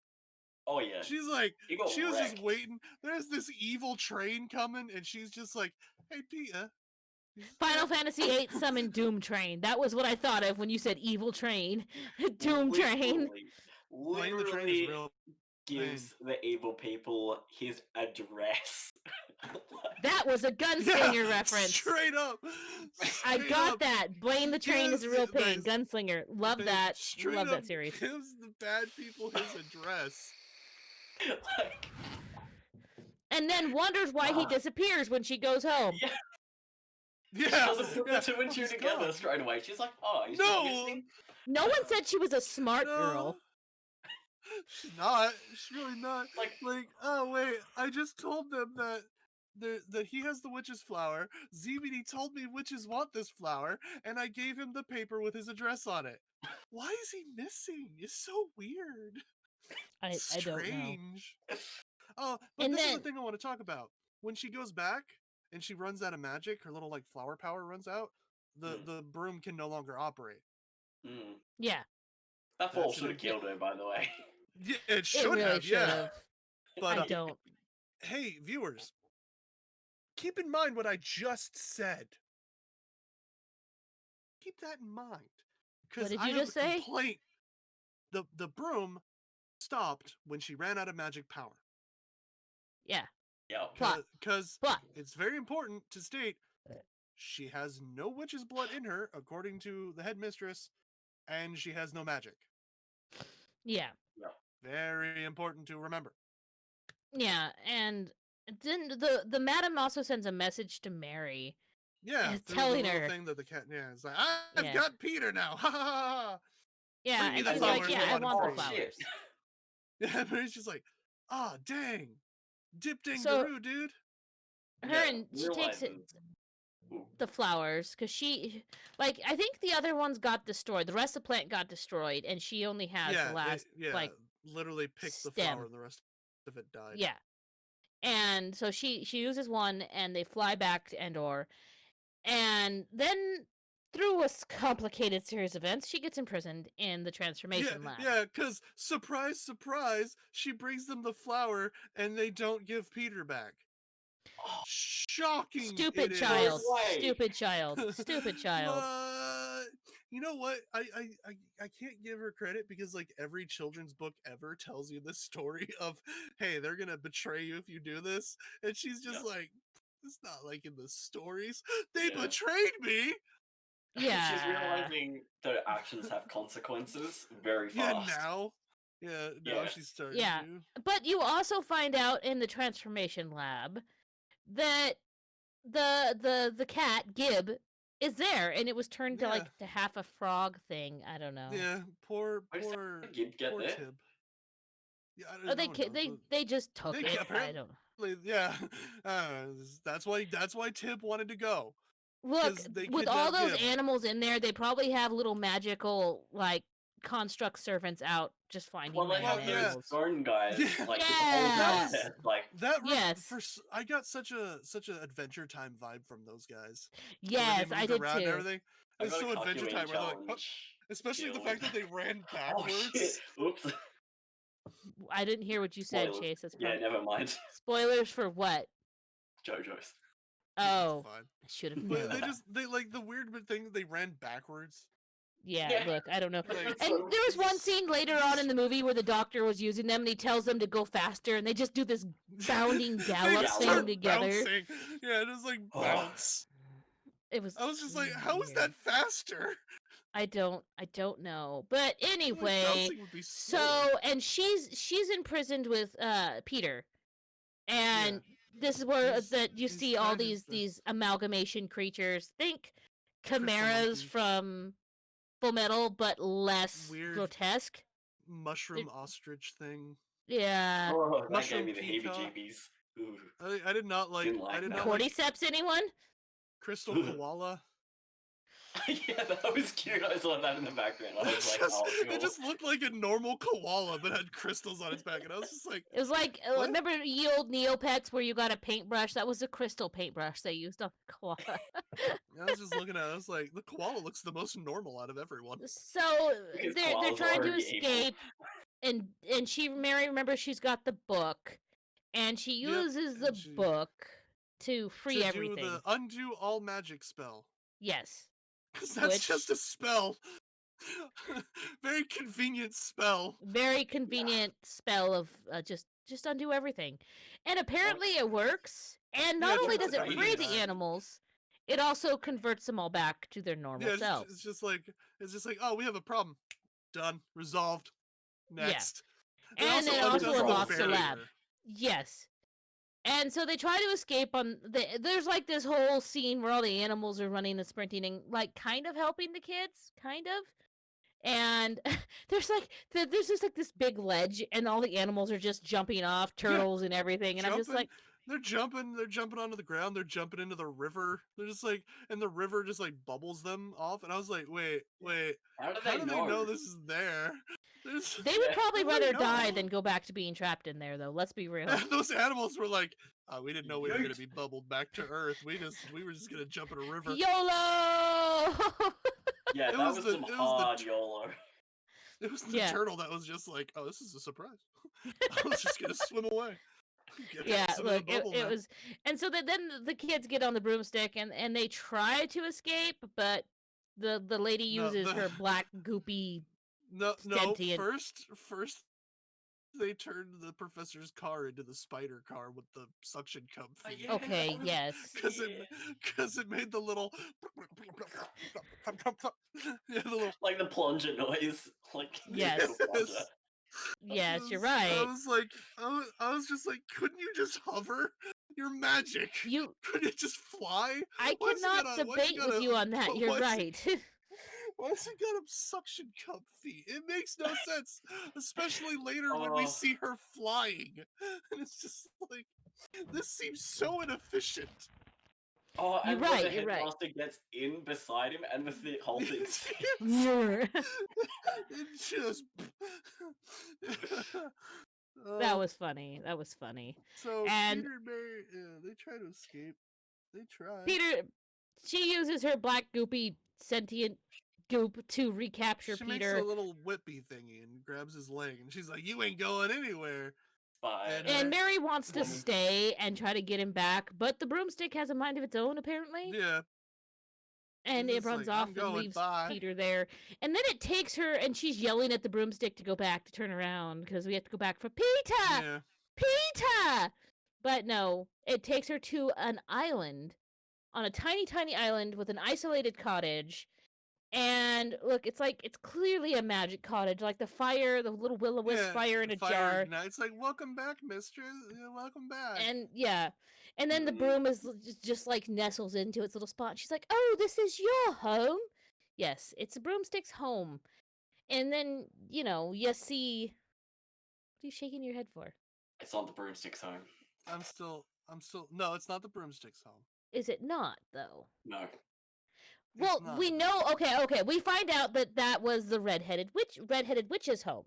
Speaker 3: Oh, yeah.
Speaker 2: She's like,
Speaker 3: He got
Speaker 2: she was
Speaker 3: wrecked.
Speaker 2: just waiting. There's this evil train coming, and she's just like, "Hey, Peter."
Speaker 1: Final Fantasy VIII summoned Doom Train. That was what I thought of when you said evil train. Doom Train.
Speaker 2: Playing the train is
Speaker 3: Literally
Speaker 2: real.
Speaker 3: gives the evil people his address.
Speaker 1: That was a Gunslinger reference.
Speaker 2: Straight up.
Speaker 1: I
Speaker 2: Straight
Speaker 1: got
Speaker 2: up.
Speaker 1: that. Blaine the Train is a real pain. Gunslinger. Love
Speaker 2: They
Speaker 1: that.
Speaker 2: straight
Speaker 1: Love
Speaker 2: up
Speaker 1: that series.
Speaker 2: gives the bad people his address.
Speaker 3: Like,
Speaker 1: And then wonders why he disappears when she goes home.
Speaker 3: yeah,
Speaker 2: Yeah.
Speaker 3: she doesn't put
Speaker 2: yeah.
Speaker 3: the two and two
Speaker 2: he's
Speaker 3: together
Speaker 2: gone.
Speaker 3: straight away. She's like, oh, he's
Speaker 2: No.
Speaker 3: just missing.
Speaker 1: No one said she was a smart
Speaker 2: No.
Speaker 1: girl.
Speaker 2: She's not. She's really not.
Speaker 3: Like,
Speaker 2: Oh wait, I just told them that he has the witch's flower. ZBD told me witches want this flower, and I gave him the paper with his address on it. Why is he missing? It's so weird.
Speaker 1: I don't know.
Speaker 2: Strange. Oh, but
Speaker 1: And
Speaker 2: this is
Speaker 1: then
Speaker 2: the thing I want to talk about. When she goes back and she runs out of magic, her little like flower power runs out. The broom can no longer operate.
Speaker 1: yeah,
Speaker 3: that fall
Speaker 2: That's
Speaker 3: should have killed her, by the way.
Speaker 2: Yeah, it
Speaker 1: it
Speaker 2: should
Speaker 1: really
Speaker 2: have.
Speaker 1: should
Speaker 2: Yeah,
Speaker 1: have.
Speaker 2: but
Speaker 1: I don't.
Speaker 2: hey, viewers, keep in mind what I just said. Keep that in mind,
Speaker 1: What
Speaker 2: because
Speaker 1: did
Speaker 2: I
Speaker 1: you
Speaker 2: have
Speaker 1: just
Speaker 2: a
Speaker 1: say?
Speaker 2: complaint. The broom stopped when she ran out of magic power.
Speaker 1: Yeah.
Speaker 3: Yep.
Speaker 1: Plot.
Speaker 2: Because
Speaker 1: Plot.
Speaker 2: it's very important to state she has no witch's blood in her, according to the headmistress, and she has no magic.
Speaker 1: Yeah.
Speaker 3: Yep.
Speaker 2: Very important to remember.
Speaker 1: Yeah, and then the madam also sends a message to Mary.
Speaker 2: Yeah, through
Speaker 1: telling
Speaker 2: the little
Speaker 1: her.
Speaker 2: thing that the cat. Yeah, it's like I've
Speaker 1: Yeah.
Speaker 2: got Peter now. Ha ha ha.
Speaker 1: Yeah,
Speaker 2: Bring me
Speaker 1: and
Speaker 2: the
Speaker 1: she's
Speaker 2: flowers,
Speaker 1: like, yeah,
Speaker 2: I
Speaker 1: I
Speaker 2: want 'em
Speaker 1: want the
Speaker 2: for you."
Speaker 1: flowers.
Speaker 2: Yeah, but it's just like, ah, dang, dip ding
Speaker 1: So-
Speaker 2: daroo, dude.
Speaker 1: Her
Speaker 3: Yeah,
Speaker 1: and she takes it,
Speaker 3: realizes- Ooh.
Speaker 1: the flowers because she, like, I think the other ones got destroyed. The rest of the plant got destroyed, and she only has
Speaker 2: Yeah,
Speaker 1: the last, like,
Speaker 2: literally picked the
Speaker 1: stem.
Speaker 2: flower, and the rest of it died.
Speaker 1: yeah. And so she uses one, and they fly back to Endor, and then through a complicated series of events, she gets imprisoned in the transformation lab.
Speaker 2: Yeah, because surprise, surprise, she brings them the flower, and they don't give Peter back.
Speaker 3: Oh,
Speaker 2: Shocking
Speaker 1: Stupid
Speaker 2: it
Speaker 3: no
Speaker 1: child.
Speaker 2: is.
Speaker 3: way.
Speaker 1: Stupid child. Stupid child.
Speaker 2: But you know what? I can't give her credit because like every children's book ever tells you this story of, hey, they're gonna betray you if you do this, and she's just
Speaker 3: Yeah.
Speaker 2: like, it's not like in the stories. They
Speaker 3: Yeah.
Speaker 2: betrayed me.
Speaker 3: She's
Speaker 1: Yeah.
Speaker 3: realizing that actions have consequences very
Speaker 2: Yeah,
Speaker 3: fast.
Speaker 2: now. Yeah, now
Speaker 3: Yeah.
Speaker 2: she's starting
Speaker 1: Yeah.
Speaker 2: to.
Speaker 1: But you also find out in the transformation lab that the cat Gib is there, and it was turned to
Speaker 2: Yeah,
Speaker 1: like to half a frog thing. I don't know.
Speaker 2: yeah. Poor,
Speaker 3: Where does
Speaker 2: poor,
Speaker 3: that Gib get
Speaker 2: poor
Speaker 3: there?
Speaker 2: Tib. Yeah,
Speaker 1: Oh,
Speaker 2: I don't know.
Speaker 1: they just took
Speaker 2: They
Speaker 1: it. I
Speaker 2: apparently,
Speaker 1: don't.
Speaker 2: yeah. That's why Tib wanted to go
Speaker 1: Look,
Speaker 2: because they
Speaker 1: with all
Speaker 2: kidnapped
Speaker 1: those
Speaker 2: Gib.
Speaker 1: animals in there, they probably have little magical like construct servants out just finding
Speaker 3: Well, they
Speaker 1: random
Speaker 2: Well,
Speaker 3: have those
Speaker 2: yeah,
Speaker 1: animals.
Speaker 3: stone guys,
Speaker 2: yeah.
Speaker 3: like with the whole
Speaker 2: That
Speaker 1: Yeah.
Speaker 2: was
Speaker 3: contest. Like,
Speaker 1: Yes.
Speaker 2: I got such a Adventure Time vibe from those guys. The way they
Speaker 1: Yes, I
Speaker 2: moved
Speaker 1: did
Speaker 2: around and
Speaker 1: too.
Speaker 2: everything.
Speaker 3: I
Speaker 2: It's
Speaker 3: got a
Speaker 2: so Adventure
Speaker 3: calculating
Speaker 2: Time where they're like, huh.
Speaker 3: challenge
Speaker 2: Especially the
Speaker 3: deal
Speaker 2: fact
Speaker 3: with.
Speaker 2: that they ran
Speaker 3: Oh shit!
Speaker 2: backwards.
Speaker 3: Oops.
Speaker 1: I didn't hear what you said,
Speaker 3: Spoilers.
Speaker 1: Chase. That's
Speaker 3: Yeah,
Speaker 1: probably
Speaker 3: never mind.
Speaker 1: spoilers for what?
Speaker 3: JoJo's.
Speaker 2: It's
Speaker 1: Oh,
Speaker 2: fine.
Speaker 1: I should have
Speaker 2: But
Speaker 1: known.
Speaker 2: they like the weird thing they ran backwards.
Speaker 1: Yeah,
Speaker 3: Yeah.
Speaker 1: look, I don't know.
Speaker 2: Like
Speaker 3: That's
Speaker 1: And
Speaker 3: so
Speaker 1: there was one scene later on in the movie where the doctor was using them and he tells them to go faster and they just do this bounding
Speaker 2: they
Speaker 1: gallop
Speaker 2: just
Speaker 3: Gallop.
Speaker 1: thing
Speaker 2: start
Speaker 1: together.
Speaker 2: bouncing. Yeah, just like
Speaker 3: Oh.
Speaker 2: bounce.
Speaker 1: It was
Speaker 2: I was just like, how is
Speaker 1: weird.
Speaker 2: that faster?
Speaker 1: I don't know. But
Speaker 2: Like
Speaker 1: anyway,
Speaker 2: bouncing would be slower.
Speaker 1: so and she's imprisoned with Peter. And this is where that you
Speaker 2: He's
Speaker 1: see all
Speaker 2: kind of
Speaker 1: these
Speaker 2: this
Speaker 1: amalgamation creatures. Think
Speaker 2: crystal
Speaker 1: chimeras
Speaker 2: monkey,
Speaker 1: from Full Metal, but less
Speaker 2: weird
Speaker 1: grotesque.
Speaker 2: mushroom ostrich thing.
Speaker 1: Yeah.
Speaker 3: Oh, that gave
Speaker 2: Mushroom
Speaker 3: me the
Speaker 2: peacock.
Speaker 3: heebie-jeebies. Ooh,
Speaker 2: I did not like.
Speaker 3: didn't
Speaker 2: I
Speaker 3: like
Speaker 2: did
Speaker 3: that.
Speaker 2: not like
Speaker 1: Cordyceps, anyone?
Speaker 2: crystal
Speaker 3: Ugh.
Speaker 2: koala.
Speaker 3: Yeah, that was cute. I saw that in the background. I was like, oh,
Speaker 2: It
Speaker 3: cool.
Speaker 2: just looked like a normal koala, but had crystals on its back, and I was just like,
Speaker 1: It was like
Speaker 2: what?
Speaker 1: remember ye old Neopets where you got a paintbrush? That was a crystal paintbrush they used on the koala.
Speaker 2: I was just looking at it. I was like, the koala looks the most normal out of everyone.
Speaker 1: So
Speaker 3: Because
Speaker 1: they're
Speaker 3: koalas are
Speaker 1: trying to
Speaker 3: already evil.
Speaker 1: escape, and Mary remembers she's got the book, and she
Speaker 2: Yep,
Speaker 1: uses
Speaker 2: and
Speaker 1: the
Speaker 2: she-
Speaker 1: book to free
Speaker 2: to
Speaker 1: everything.
Speaker 2: do the undo all magic spell.
Speaker 1: Yes.
Speaker 2: Because that's just
Speaker 1: Which-
Speaker 2: a spell. Very convenient spell.
Speaker 1: Very convenient spell of just undo everything, and apparently it works. And not
Speaker 2: Yeah,
Speaker 1: only
Speaker 2: turns
Speaker 1: does it
Speaker 2: into
Speaker 1: free the
Speaker 2: bees.
Speaker 1: animals, it also converts them all back to their normal
Speaker 2: Yeah,
Speaker 1: selves.
Speaker 2: it's just like oh, we have a problem. Done, resolved. Next.
Speaker 1: And it
Speaker 3: also
Speaker 1: also
Speaker 3: undoes the
Speaker 1: unlocks the lab.
Speaker 2: barrier.
Speaker 1: Yes. And so they try to escape on there's like this whole scene where all the animals are running and sprinting and like kind of helping the kids, kind of. And there's just like this big ledge and all the animals are just jumping off, turtles and everything, and I'm just like
Speaker 2: they're jumping onto the ground, they're jumping into the river. They're just like, and the river just like bubbles them off. And I was like, wait,
Speaker 3: How do
Speaker 2: how
Speaker 3: they
Speaker 2: do
Speaker 3: know?
Speaker 2: they know this is there?
Speaker 1: they would
Speaker 3: Yeah.
Speaker 1: probably
Speaker 2: How do they
Speaker 1: rather die
Speaker 2: know?
Speaker 1: than go back to being trapped in there though, let's be real.
Speaker 2: Those animals were like, we didn't know we were gonna
Speaker 3: Yeet.
Speaker 2: be bubbled back to Earth. We were just gonna jump in a river.
Speaker 1: YOLO.
Speaker 3: Yeah,
Speaker 2: It
Speaker 3: that
Speaker 2: was
Speaker 3: was
Speaker 2: the-
Speaker 3: some
Speaker 2: it was the
Speaker 3: hard
Speaker 2: tr-
Speaker 3: YOLO.
Speaker 2: It was the
Speaker 1: Yeah.
Speaker 2: turtle that was just like, oh, this is a surprise. I was just gonna swim away. Get
Speaker 1: Yeah,
Speaker 2: some in a
Speaker 1: look,
Speaker 2: bubble
Speaker 1: it
Speaker 2: now.
Speaker 1: was, and so then the kids get on the broomstick and they try to escape, but the lady
Speaker 2: No,
Speaker 1: uses
Speaker 2: the-
Speaker 1: her black goopy.
Speaker 2: No,
Speaker 1: sentient-
Speaker 2: first they turned the professor's car into the spider car with the suction cup feet.
Speaker 3: Yeah,
Speaker 1: Okay,
Speaker 3: that was-
Speaker 1: yes.
Speaker 2: Because it made the little yeah, the little
Speaker 3: Like the plunger noise. Like the
Speaker 1: Yes.
Speaker 3: little plunger.
Speaker 1: Yes, you're
Speaker 2: I
Speaker 1: right.
Speaker 2: was like, I was just like, couldn't you just hover? You're magic.
Speaker 1: You,
Speaker 2: Couldn't it just fly?
Speaker 1: I
Speaker 2: Why's it
Speaker 1: cannot
Speaker 2: got a- why's it
Speaker 1: debate
Speaker 2: got
Speaker 1: with
Speaker 2: a-
Speaker 1: you on that. You're
Speaker 2: why's it-
Speaker 1: right.
Speaker 2: Why has it got a suction cup feet? It makes no sense, especially later when we
Speaker 3: Oh.
Speaker 2: see her flying, and it's just like, this seems so inefficient.
Speaker 3: Oh,
Speaker 1: You're
Speaker 3: and
Speaker 1: right,
Speaker 3: when the
Speaker 1: you're right.
Speaker 3: headmaster gets in beside him and the whole thing spins.
Speaker 1: that
Speaker 2: It just Oh,
Speaker 1: was funny. That was funny.
Speaker 2: so
Speaker 1: and-
Speaker 2: Peter and Mary, they try to escape. They try.
Speaker 1: Peter, she uses her black goopy sentient goop to recapture
Speaker 2: She makes
Speaker 1: Peter.
Speaker 2: a little whippy thingy and grabs his leg, and she's like, "You ain't going anywhere."
Speaker 3: Spider.
Speaker 1: And Mary wants to
Speaker 3: Woman.
Speaker 1: stay and try to get him back, but the broomstick has a mind of its own, apparently.
Speaker 2: Yeah.
Speaker 1: And
Speaker 2: She's
Speaker 1: it
Speaker 2: just
Speaker 1: runs
Speaker 2: like,
Speaker 1: off
Speaker 2: I'm
Speaker 1: and
Speaker 2: going,
Speaker 1: leaves
Speaker 2: bye.
Speaker 1: Peter there. And then it takes her, and she's yelling at the broomstick to go back, to turn around, because we have to go back for Peter!
Speaker 2: Yeah.
Speaker 1: Peter! But no, it takes her to an island, on a tiny, tiny island with an isolated cottage. And look, it's clearly a magic cottage, like the fire, the little will-o-wisp fire in a
Speaker 2: fire
Speaker 1: jar.
Speaker 2: ignites. Like, welcome back, mistress. Welcome back.
Speaker 1: And yeah, and then the broom is just like nestles into its little spot. And she's like, "Oh, this is your home." Yes, it's a broomstick's home. And then you see. What are you shaking your head for?
Speaker 3: It's not the broomstick's home.
Speaker 2: I'm still. No, it's not the broomstick's home.
Speaker 1: Is it not though?
Speaker 3: No.
Speaker 1: Well, we know. Okay. We find out that was the redheaded witch's home.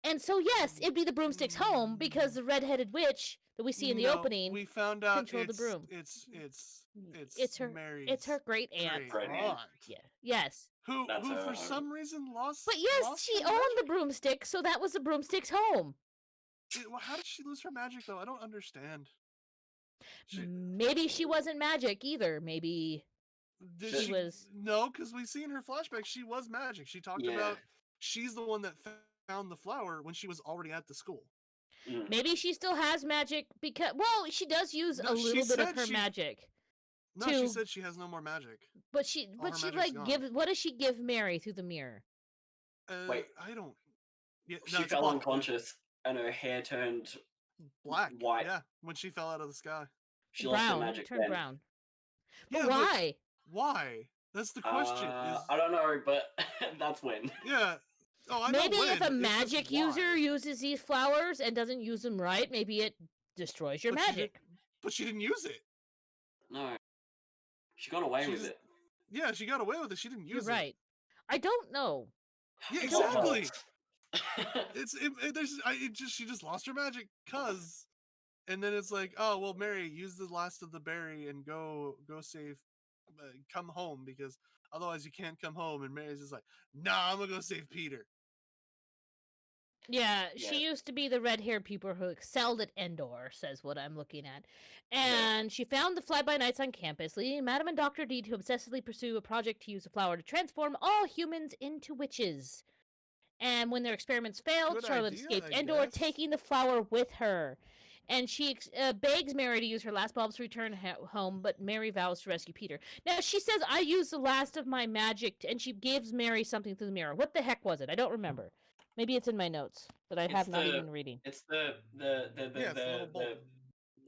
Speaker 1: And so yes, it'd be the broomstick's home because the redheaded witch that we see in the opening.
Speaker 2: We found out
Speaker 1: controlled the broom.
Speaker 2: It's
Speaker 1: her.
Speaker 2: Mary's.
Speaker 1: It's her great aunt.
Speaker 3: Great aunt.
Speaker 1: Yeah. Yes.
Speaker 2: Who
Speaker 3: That's
Speaker 2: for
Speaker 3: her
Speaker 2: some reason lost.
Speaker 1: But yes,
Speaker 2: lost
Speaker 1: she
Speaker 2: her
Speaker 1: owned the
Speaker 2: magic?
Speaker 1: broomstick, so that was the broomstick's home.
Speaker 2: How did she lose her magic though? I don't understand.
Speaker 1: Maybe she wasn't magic either. Maybe she was.
Speaker 2: No, because we see in her flashback she was magic. She talked about she's the one that found the flower when she was already at the school.
Speaker 1: Maybe she still has magic because she does use a little bit of her magic.
Speaker 2: No, she said she has no more magic.
Speaker 1: But she like gives. What does she give Mary through the mirror?
Speaker 3: Wait,
Speaker 2: I don't. Yeah,
Speaker 3: she fell unconscious and her hair turned
Speaker 2: black.
Speaker 3: White.
Speaker 2: Yeah, when she fell out of the sky.
Speaker 3: She lost her magic.
Speaker 1: Turned brown.
Speaker 2: But
Speaker 1: why?
Speaker 2: Why? That's the question.
Speaker 3: I don't know, but that's when.
Speaker 2: Yeah. Oh, I
Speaker 1: maybe
Speaker 2: know when.
Speaker 1: If a magic user uses these flowers and doesn't use them right, maybe it destroys your magic.
Speaker 2: But she didn't use it.
Speaker 3: No. She got away with it.
Speaker 2: Yeah, she got away with it. She didn't use it.
Speaker 1: You're right. I don't know.
Speaker 2: Yeah, exactly. She just lost her magic and then it's like, oh well, Mary, use the last of the berry and go save, come home because otherwise you can't come home. And Mary's just like, nah, I'm gonna go save Peter.
Speaker 1: Yeah, she used to be the red-haired people who excelled at Endor, says what I'm looking at. And she found the fly-by-nights on campus, leading Madam and Dr. D to obsessively pursue a project to use the flower to transform all humans into witches. And when their experiments failed, Charlotte escaped Endor, taking the flower with her. And she begs Mary to use her last bulbs to return home, but Mary vows to rescue Peter. Now, she says, I used the last of my magic, and she gives Mary something through the mirror. What the heck was it? I don't remember. Maybe it's in my notes that I have not even reading.
Speaker 3: It's the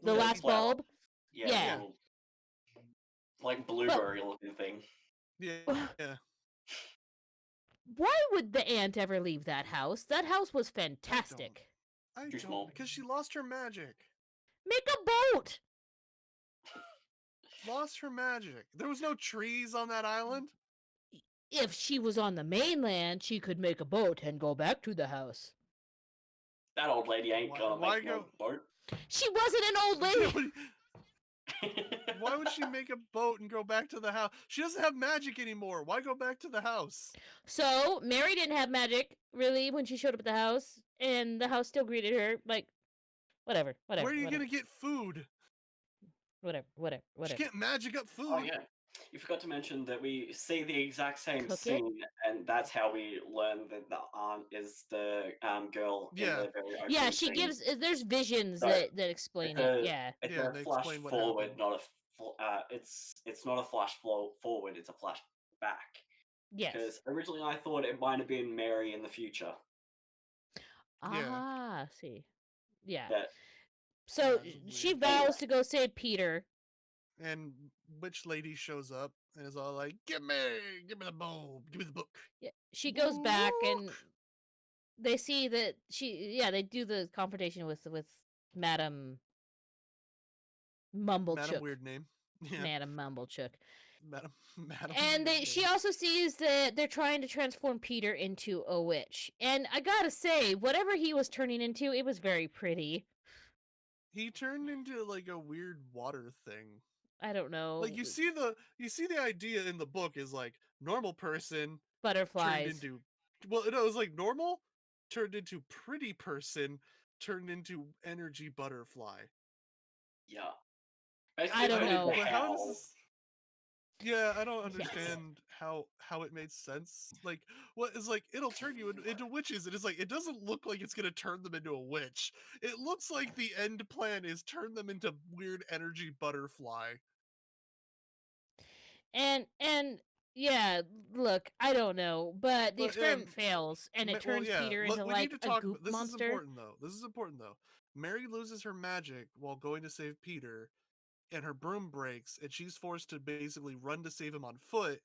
Speaker 1: last bulb?
Speaker 3: Yeah. Like blueberry looking thing.
Speaker 2: Yeah.
Speaker 1: Why would the aunt ever leave that house? That house was fantastic.
Speaker 2: I don't, because she lost her magic.
Speaker 1: Make a boat!
Speaker 2: Lost her magic. There was no trees on that island?
Speaker 1: If she was on the mainland, she could make a boat and go back to the house.
Speaker 3: That old lady ain't gonna make no boat.
Speaker 1: She wasn't an old lady!
Speaker 2: Why would she make a boat and go back to the house? She doesn't have magic anymore. Why go back to the house?
Speaker 1: So, Mary didn't have magic, really, when she showed up at the house, and the house still greeted her, like, whatever.
Speaker 2: Where are you gonna get food?
Speaker 1: Whatever.
Speaker 2: She can't magic up food.
Speaker 3: Oh, yeah. You forgot to mention that we see the exact same scene, and that's how we learn that the aunt is the girl in the very opening
Speaker 1: she
Speaker 3: scene.
Speaker 1: gives. There's visions that explain it. Yeah,
Speaker 3: it's a flash forward, not a. It's not a flash forward. It's a flash back.
Speaker 1: Yes.
Speaker 3: Because originally I thought it might have been Mary in the future.
Speaker 1: See. Yeah. So she vows to go save Peter.
Speaker 2: And witch lady shows up and is all like, give me the bulb, give me the book.
Speaker 1: Yeah, she goes back and they see that they do the confrontation with Madam Mumblechook.
Speaker 2: Madam weird name.
Speaker 1: Yeah. Madam Mumblechook.
Speaker 2: Madam.
Speaker 1: And she also sees that they're trying to transform Peter into a witch. And I gotta say, whatever he was turning into, it was very pretty.
Speaker 2: He turned into like a weird water thing.
Speaker 1: I don't know.
Speaker 2: Like you see the idea in the book is like normal person
Speaker 1: butterflies
Speaker 2: turned into it was like normal turned into pretty person, turned into energy butterfly.
Speaker 3: Yeah.
Speaker 1: I
Speaker 3: Basically
Speaker 1: don't
Speaker 3: turned
Speaker 1: know.
Speaker 3: into
Speaker 2: But how does
Speaker 3: hell.
Speaker 2: this? Yeah, I don't
Speaker 1: Yes.
Speaker 2: understand how it made sense. Like, what is like it'll turn you into witches. It is like it doesn't look like it's gonna turn them into a witch. It looks like the end plan is turn them into weird energy butterfly.
Speaker 1: And yeah, look, I don't know, but the
Speaker 2: But
Speaker 1: experiment fails, and it
Speaker 2: well,
Speaker 1: turns
Speaker 2: yeah.
Speaker 1: Peter
Speaker 2: Look,
Speaker 1: into
Speaker 2: we need
Speaker 1: like
Speaker 2: to
Speaker 1: a
Speaker 2: talk
Speaker 1: goop
Speaker 2: about this. Is
Speaker 1: monster.
Speaker 2: important though. This is important though. Mary loses her magic while going to save Peter, and her broom breaks, and she's forced to basically run to save him on foot.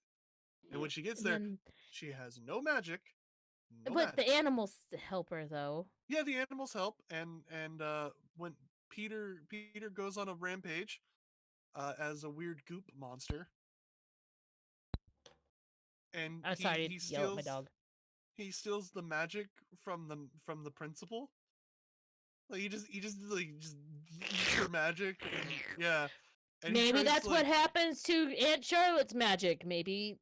Speaker 2: And when she gets
Speaker 1: And
Speaker 2: there,
Speaker 1: then,
Speaker 2: she has no magic, no
Speaker 1: but the
Speaker 2: magic.
Speaker 1: animals help her though.
Speaker 2: Yeah, the animals help, and when Peter goes on a rampage as a weird goop monster, and
Speaker 1: I'm sorry to yell at my dog.
Speaker 2: he steals the magic from the principal. Like he just eats her magic, and yeah, and he
Speaker 1: Maybe
Speaker 2: tries
Speaker 1: that's
Speaker 2: to
Speaker 1: what
Speaker 2: like
Speaker 1: happens to Aunt Charlotte's magic. Maybe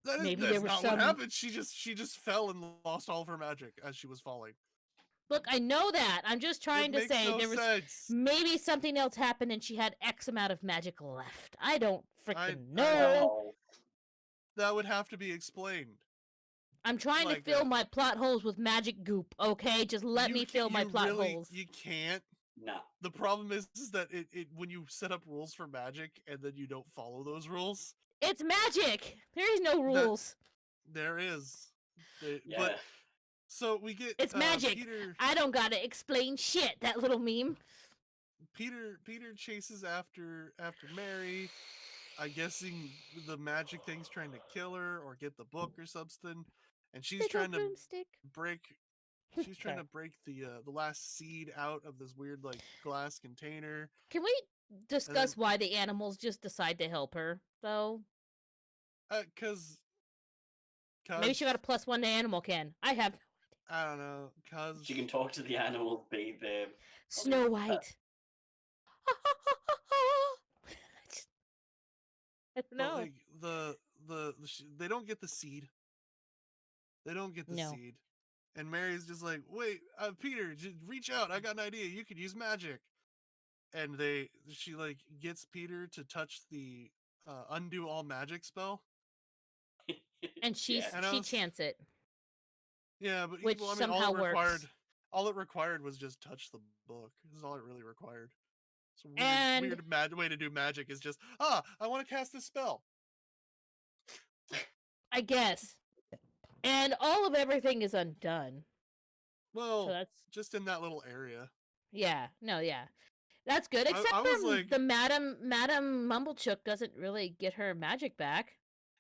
Speaker 1: there
Speaker 2: that's
Speaker 1: was
Speaker 2: not what
Speaker 1: some.
Speaker 2: happened. She just fell and lost all of her magic as she was falling.
Speaker 1: Look, I know that. I'm just
Speaker 2: It
Speaker 1: trying to
Speaker 2: makes
Speaker 1: say
Speaker 2: no
Speaker 1: there was
Speaker 2: sense.
Speaker 1: maybe something else happened and she had X amount of magic left. I don't freaking
Speaker 2: I
Speaker 3: Plot
Speaker 2: don't.
Speaker 1: know.
Speaker 3: hole.
Speaker 2: That would have to be explained.
Speaker 1: I'm trying to
Speaker 2: Like
Speaker 1: fill my plot holes with magic goop, okay? Just let me fill my
Speaker 2: you
Speaker 1: plot
Speaker 2: really
Speaker 1: holes.
Speaker 2: you can't.
Speaker 3: Nah.
Speaker 2: The problem is that it when you set up rules for magic and then you don't follow those rules,
Speaker 1: It's magic! There is no
Speaker 2: that
Speaker 1: rules.
Speaker 2: there is. But
Speaker 3: Yeah.
Speaker 2: so we get
Speaker 1: It's magic. I don't gotta explain shit, that little meme.
Speaker 2: Peter chases after Mary, I guessing the magic thing's trying to kill her or get the book or something, and she's
Speaker 1: Little
Speaker 2: trying to
Speaker 1: broomstick.
Speaker 2: break
Speaker 1: Sorry.
Speaker 2: the last seed out of this weird like glass container,
Speaker 1: Can we
Speaker 2: and then
Speaker 1: discuss why the animals just decide to help her, though?
Speaker 2: cause
Speaker 1: Maybe she got a
Speaker 2: cause
Speaker 1: +1 to animal can. I have
Speaker 2: I don't know,
Speaker 3: She can
Speaker 2: cause
Speaker 3: talk to the animals, be there.
Speaker 1: Snow White. I don't
Speaker 2: but
Speaker 1: know.
Speaker 2: like they don't get the seed. They don't get the
Speaker 1: No.
Speaker 2: seed. And Mary's just like, wait, Peter, just reach out. I got an idea. You could use magic. And she like gets Peter to touch the undo all magic spell.
Speaker 1: And
Speaker 3: Yeah.
Speaker 2: And I
Speaker 1: she
Speaker 2: was,
Speaker 1: chants it,
Speaker 2: yeah, but
Speaker 1: which
Speaker 2: well, I mean,
Speaker 1: somehow works.
Speaker 2: all it required was just touch the book. This is all it really required. It's a
Speaker 1: And
Speaker 2: weird way to do magic is just, I want to cast this spell.
Speaker 1: I guess. And all of everything is undone. So
Speaker 2: Well,
Speaker 1: that's
Speaker 2: just in that little area.
Speaker 1: yeah, no, yeah. That's good. Except
Speaker 2: I was
Speaker 1: for
Speaker 2: like,
Speaker 1: the Madam Mumblechook doesn't really get her magic back.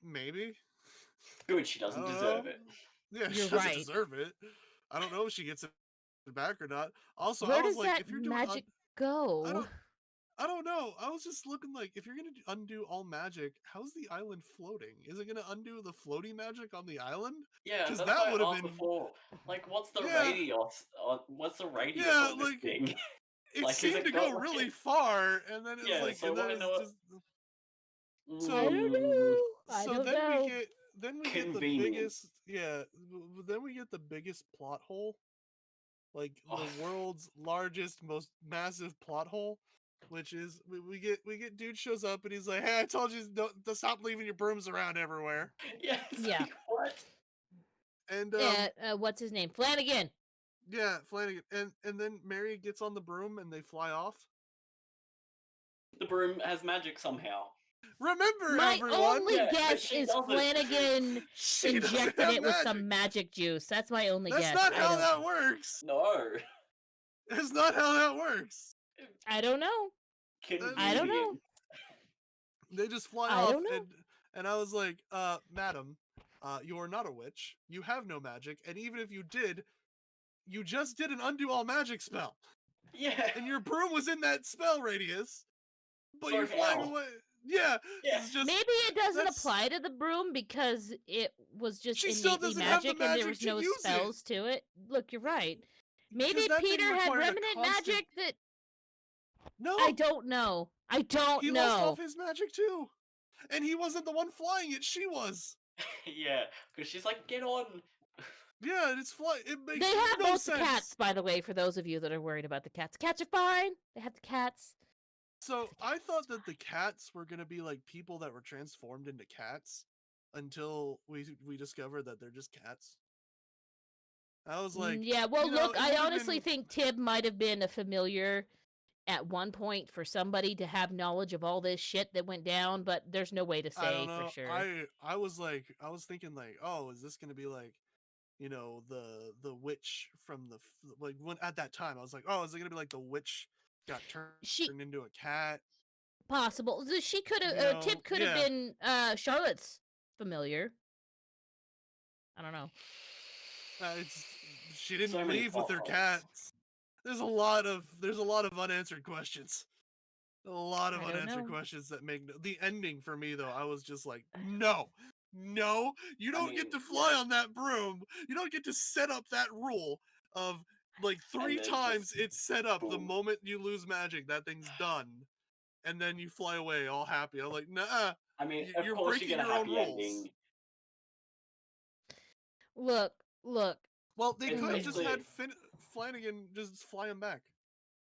Speaker 2: maybe.
Speaker 3: Good, she
Speaker 2: I
Speaker 3: doesn't
Speaker 2: don't
Speaker 3: deserve
Speaker 2: know.
Speaker 3: it.
Speaker 2: Yeah,
Speaker 1: You're
Speaker 2: she doesn't
Speaker 1: right.
Speaker 2: deserve it. I don't know if she gets it back or not. Also, I
Speaker 1: Where
Speaker 2: was
Speaker 1: does
Speaker 2: like,
Speaker 1: that
Speaker 2: if you're doing,
Speaker 1: magic
Speaker 2: I
Speaker 1: go?
Speaker 2: I don't know. I was just looking like, if you're gonna undo all magic, how's the island floating? Is it gonna undo the floaty magic on the island?
Speaker 3: Yeah,
Speaker 2: Because
Speaker 3: that's
Speaker 2: that
Speaker 3: why
Speaker 2: would have
Speaker 3: I asked
Speaker 2: been,
Speaker 3: before. Like, what's the
Speaker 2: yeah,
Speaker 3: radius? What's the radius
Speaker 2: yeah.
Speaker 3: on this
Speaker 2: Like
Speaker 3: thing?
Speaker 2: it
Speaker 3: Like, has
Speaker 2: seemed to
Speaker 3: it
Speaker 2: go
Speaker 3: got like?
Speaker 2: really far, and then it was
Speaker 3: Yeah.
Speaker 2: like,
Speaker 3: So
Speaker 2: and then
Speaker 3: why
Speaker 2: it's
Speaker 3: not?
Speaker 2: just
Speaker 1: I
Speaker 2: so
Speaker 1: don't
Speaker 3: Mm,
Speaker 1: know. I
Speaker 2: so
Speaker 1: don't
Speaker 2: then we
Speaker 1: know.
Speaker 2: get the
Speaker 3: convenient.
Speaker 2: biggest, yeah. Then we get the biggest plot hole, like the
Speaker 3: Oh,
Speaker 2: world's largest, most massive plot hole, which is we get dude shows up and he's like, "Hey, I told you to stop leaving your brooms around everywhere."
Speaker 3: yeah. It's
Speaker 1: Yeah.
Speaker 3: like what?
Speaker 2: And
Speaker 1: What's his name? Flanagan.
Speaker 2: yeah, Flanagan, and then Mary gets on the broom and they fly off.
Speaker 3: The broom has magic somehow.
Speaker 2: Remember,
Speaker 1: My
Speaker 2: everyone,
Speaker 1: only
Speaker 3: Yeah, but
Speaker 1: guess
Speaker 3: she
Speaker 1: is
Speaker 3: doesn't.
Speaker 1: Flanagan
Speaker 2: she doesn't
Speaker 1: injected
Speaker 2: have
Speaker 1: it with
Speaker 2: magic.
Speaker 1: some magic juice. That's my only
Speaker 2: That's
Speaker 1: guess.
Speaker 2: not
Speaker 1: I
Speaker 2: how
Speaker 1: don't.
Speaker 2: that works.
Speaker 3: No.
Speaker 2: That's not how that works.
Speaker 1: I don't know. I don't
Speaker 3: Convenient.
Speaker 1: know.
Speaker 2: They just fly
Speaker 1: I
Speaker 2: off,
Speaker 1: don't know.
Speaker 2: and I was like, madam, you are not a witch. You have no magic, and even if you did, you just did an undo all magic spell,
Speaker 3: Yeah.
Speaker 2: and your broom was in that spell radius, but
Speaker 3: So
Speaker 2: you're flying
Speaker 3: how?
Speaker 2: away. Yeah,
Speaker 3: Yeah.
Speaker 2: it's just
Speaker 1: Maybe it doesn't
Speaker 2: that's
Speaker 1: apply to the broom because it was just
Speaker 2: she still
Speaker 1: innately
Speaker 2: doesn't have the
Speaker 1: magic and there
Speaker 2: magic
Speaker 1: was
Speaker 2: to
Speaker 1: no
Speaker 2: use it
Speaker 1: spells to it. Look, you're right. Maybe
Speaker 2: because that thing
Speaker 1: Peter had
Speaker 2: required a
Speaker 1: remnant
Speaker 2: constant.
Speaker 1: magic that I
Speaker 2: No,
Speaker 1: don't know. I don't
Speaker 2: he lost
Speaker 1: know.
Speaker 2: off his magic too, and he wasn't the one flying it. She was.
Speaker 3: Yeah. Because she's like, get on.
Speaker 2: Yeah, it's fly. It makes
Speaker 1: They have
Speaker 2: no
Speaker 1: both the cats,
Speaker 2: sense.
Speaker 1: by the way, for those of you that are worried about the cats. Cats are fine. They have the cats.
Speaker 2: So
Speaker 1: The
Speaker 2: I
Speaker 1: cats,
Speaker 2: thought
Speaker 1: it's
Speaker 2: that the
Speaker 1: fine.
Speaker 2: cats were gonna be like people that were transformed into cats until we discovered that they're just cats. I was like,
Speaker 1: Yeah, well, look,
Speaker 2: it
Speaker 1: I
Speaker 2: would have
Speaker 1: honestly
Speaker 2: been.
Speaker 1: think Tib might have been a familiar at one point for somebody to have knowledge of all this shit that went down, but there's no way to
Speaker 2: I don't
Speaker 1: say for
Speaker 2: know.
Speaker 1: sure.
Speaker 2: I was like, I was thinking like, oh, is this gonna be like, the witch from like when at that time I was like, oh, is it gonna be like the witch got turned
Speaker 1: She
Speaker 2: into a cat?
Speaker 1: possible. She could have Tib could have
Speaker 2: Yeah.
Speaker 1: been Charlotte's familiar. I don't know.
Speaker 2: It's she
Speaker 3: So
Speaker 2: didn't
Speaker 3: many
Speaker 2: leave with
Speaker 3: plot
Speaker 2: her
Speaker 3: holes.
Speaker 2: cats. There's a lot of unanswered questions. A lot of
Speaker 1: I don't
Speaker 2: unanswered
Speaker 1: know.
Speaker 2: questions that make the ending for me though. I was just like, no, no, you
Speaker 3: I
Speaker 2: don't get
Speaker 3: mean,
Speaker 2: to
Speaker 3: yeah,
Speaker 2: fly on that broom. You don't get to set up that rule of like
Speaker 3: and
Speaker 2: three
Speaker 3: then just
Speaker 2: times it's set up. The
Speaker 3: boom.
Speaker 2: moment you lose magic, that thing's done, and then you fly away all happy. I'm like, nah,
Speaker 3: I mean, of
Speaker 2: you're
Speaker 3: course you
Speaker 2: breaking
Speaker 3: get a
Speaker 2: your own
Speaker 3: happy
Speaker 2: rules.
Speaker 3: ending.
Speaker 1: Look.
Speaker 2: Well, they
Speaker 3: It's
Speaker 2: could have just had
Speaker 3: basically,
Speaker 2: Flanagan just fly him back.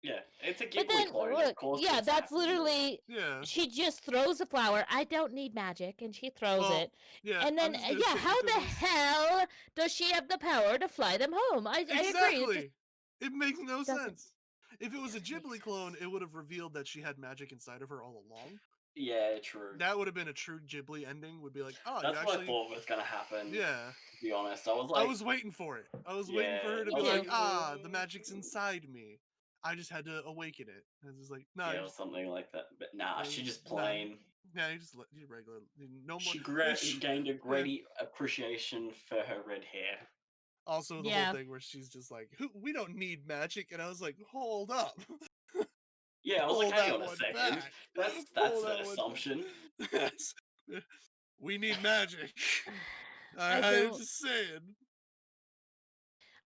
Speaker 3: yeah, it's a
Speaker 1: But
Speaker 3: Ghibli
Speaker 1: then
Speaker 3: clone. Of
Speaker 1: look,
Speaker 3: course,
Speaker 1: yeah,
Speaker 3: it's a
Speaker 1: that's
Speaker 3: happy ending.
Speaker 1: literally
Speaker 2: Yeah.
Speaker 1: she just throws a flower. I don't need magic, and she throws
Speaker 2: Well,
Speaker 1: it.
Speaker 2: yeah.
Speaker 1: And
Speaker 2: I'm
Speaker 1: then
Speaker 2: just gonna
Speaker 1: yeah,
Speaker 2: say
Speaker 1: how
Speaker 2: if it
Speaker 1: the
Speaker 2: was
Speaker 1: hell does she have the power to fly them home? I agree. It just
Speaker 2: exactly, it makes no
Speaker 1: doesn't
Speaker 2: sense. If it was a
Speaker 1: doesn't make
Speaker 2: Ghibli clone,
Speaker 1: sense.
Speaker 2: it would have revealed that she had magic inside of her all along.
Speaker 3: Yeah, true.
Speaker 2: That would have been a true Ghibli ending. Would be like, oh, you
Speaker 3: That's what I
Speaker 2: actually,
Speaker 3: thought was gonna happen.
Speaker 2: yeah.
Speaker 3: To be honest, I was
Speaker 2: I
Speaker 3: like,
Speaker 2: was waiting for it. I was waiting
Speaker 3: yeah,
Speaker 2: for her to
Speaker 3: I
Speaker 2: be
Speaker 1: Me
Speaker 3: was
Speaker 2: like,
Speaker 3: like,
Speaker 1: too.
Speaker 2: the magic's inside me. I just had to awaken it. And it's just like, no,
Speaker 3: yeah,
Speaker 2: you
Speaker 3: or
Speaker 2: just,
Speaker 3: something like that. But nah, she just
Speaker 2: nah,
Speaker 3: plain.
Speaker 2: yeah, you just let you regular, no more.
Speaker 3: She gained a
Speaker 2: Yeah.
Speaker 3: great appreciation for her red hair.
Speaker 2: Also, the whole
Speaker 1: Yeah.
Speaker 2: thing where she's just like, we don't need magic, and I was like, hold up.
Speaker 3: Yeah, I was like,
Speaker 2: Pull
Speaker 3: hang
Speaker 2: that
Speaker 3: on a
Speaker 2: one
Speaker 3: second.
Speaker 2: back.
Speaker 3: That's
Speaker 2: Pull
Speaker 3: an
Speaker 2: that one
Speaker 3: assumption.
Speaker 2: back. Yes. We need magic.
Speaker 1: I
Speaker 2: I'm
Speaker 1: don't
Speaker 2: just saying.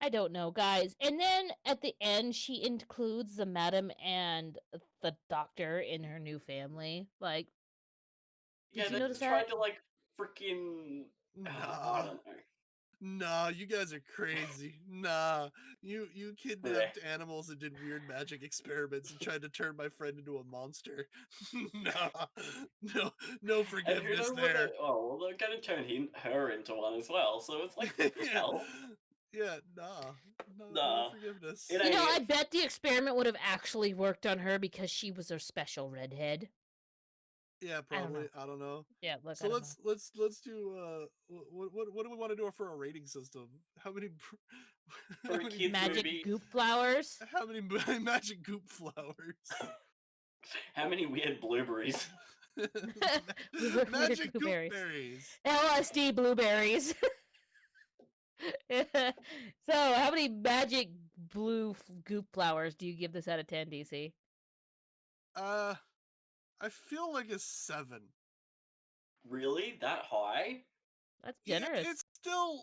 Speaker 1: I don't know, guys. And then at the end she includes the madam and the doctor in her new family. Like,
Speaker 3: Yeah,
Speaker 1: did you
Speaker 3: they
Speaker 1: notice
Speaker 3: tried
Speaker 1: that?
Speaker 3: to like freaking. I
Speaker 2: Nah.
Speaker 3: don't know.
Speaker 2: Nah, you guys are crazy. Nah. You
Speaker 3: Bleh.
Speaker 2: kidnapped animals and did weird magic experiments and tried to turn my friend into a monster. Nah. No no
Speaker 3: And who
Speaker 2: forgiveness
Speaker 3: knows what they?
Speaker 2: there.
Speaker 3: Oh, well, they're gonna turn her into one as well. So it's like, what the
Speaker 2: Yeah.
Speaker 3: hell?
Speaker 2: Yeah, nah. No
Speaker 3: Nah,
Speaker 2: forgiveness.
Speaker 3: it
Speaker 1: You know,
Speaker 3: ain't
Speaker 1: I
Speaker 3: it.
Speaker 1: bet the experiment would have actually worked on her because she was a special redhead.
Speaker 2: Yeah,
Speaker 1: I don't
Speaker 2: probably.
Speaker 1: know.
Speaker 2: I don't know.
Speaker 1: Yeah, look, I
Speaker 2: So
Speaker 1: don't know.
Speaker 2: let's do what do we want to do for a rating system? How many
Speaker 3: For
Speaker 2: how
Speaker 3: a
Speaker 2: many
Speaker 3: kids
Speaker 1: Magic
Speaker 3: movie,
Speaker 1: goop flowers.
Speaker 2: how many magic goop flowers?
Speaker 3: how many weird blueberries?
Speaker 1: Weird
Speaker 2: Magic goop
Speaker 1: blueberries.
Speaker 2: berries.
Speaker 1: LSD blueberries. So, how many magic goop flowers do you give this out of 10, DC?
Speaker 2: Uh, I feel like a 7.
Speaker 3: Really? That high?
Speaker 1: That's
Speaker 2: Yeah,
Speaker 1: generous.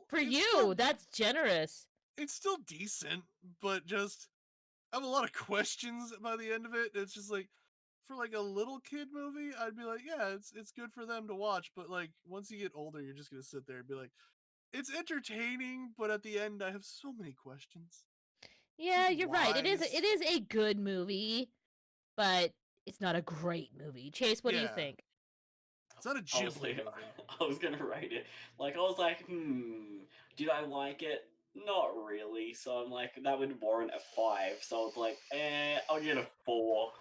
Speaker 1: For
Speaker 2: it's
Speaker 1: you,
Speaker 2: still
Speaker 1: that's generous.
Speaker 2: it's still decent, but just I have a lot of questions by the end of it. It's just like for like a little kid movie, I'd be like, yeah, it's good for them to watch. But like once you get older, you're just gonna sit there and be like, it's entertaining, but at the end, I have so many questions.
Speaker 1: Yeah,
Speaker 2: Just
Speaker 1: you're right. It
Speaker 2: whys.
Speaker 1: is a good movie, but it's not a great movie. Chase, what do you
Speaker 2: Yeah,
Speaker 1: think?
Speaker 2: it's not a
Speaker 3: I was
Speaker 2: Ghibli
Speaker 3: thinking,
Speaker 2: movie.
Speaker 3: I was gonna rate it. Like, I was like, did I like it? Not really. So I'm like, that would warrant a 5. So I was like, I'll get a 4.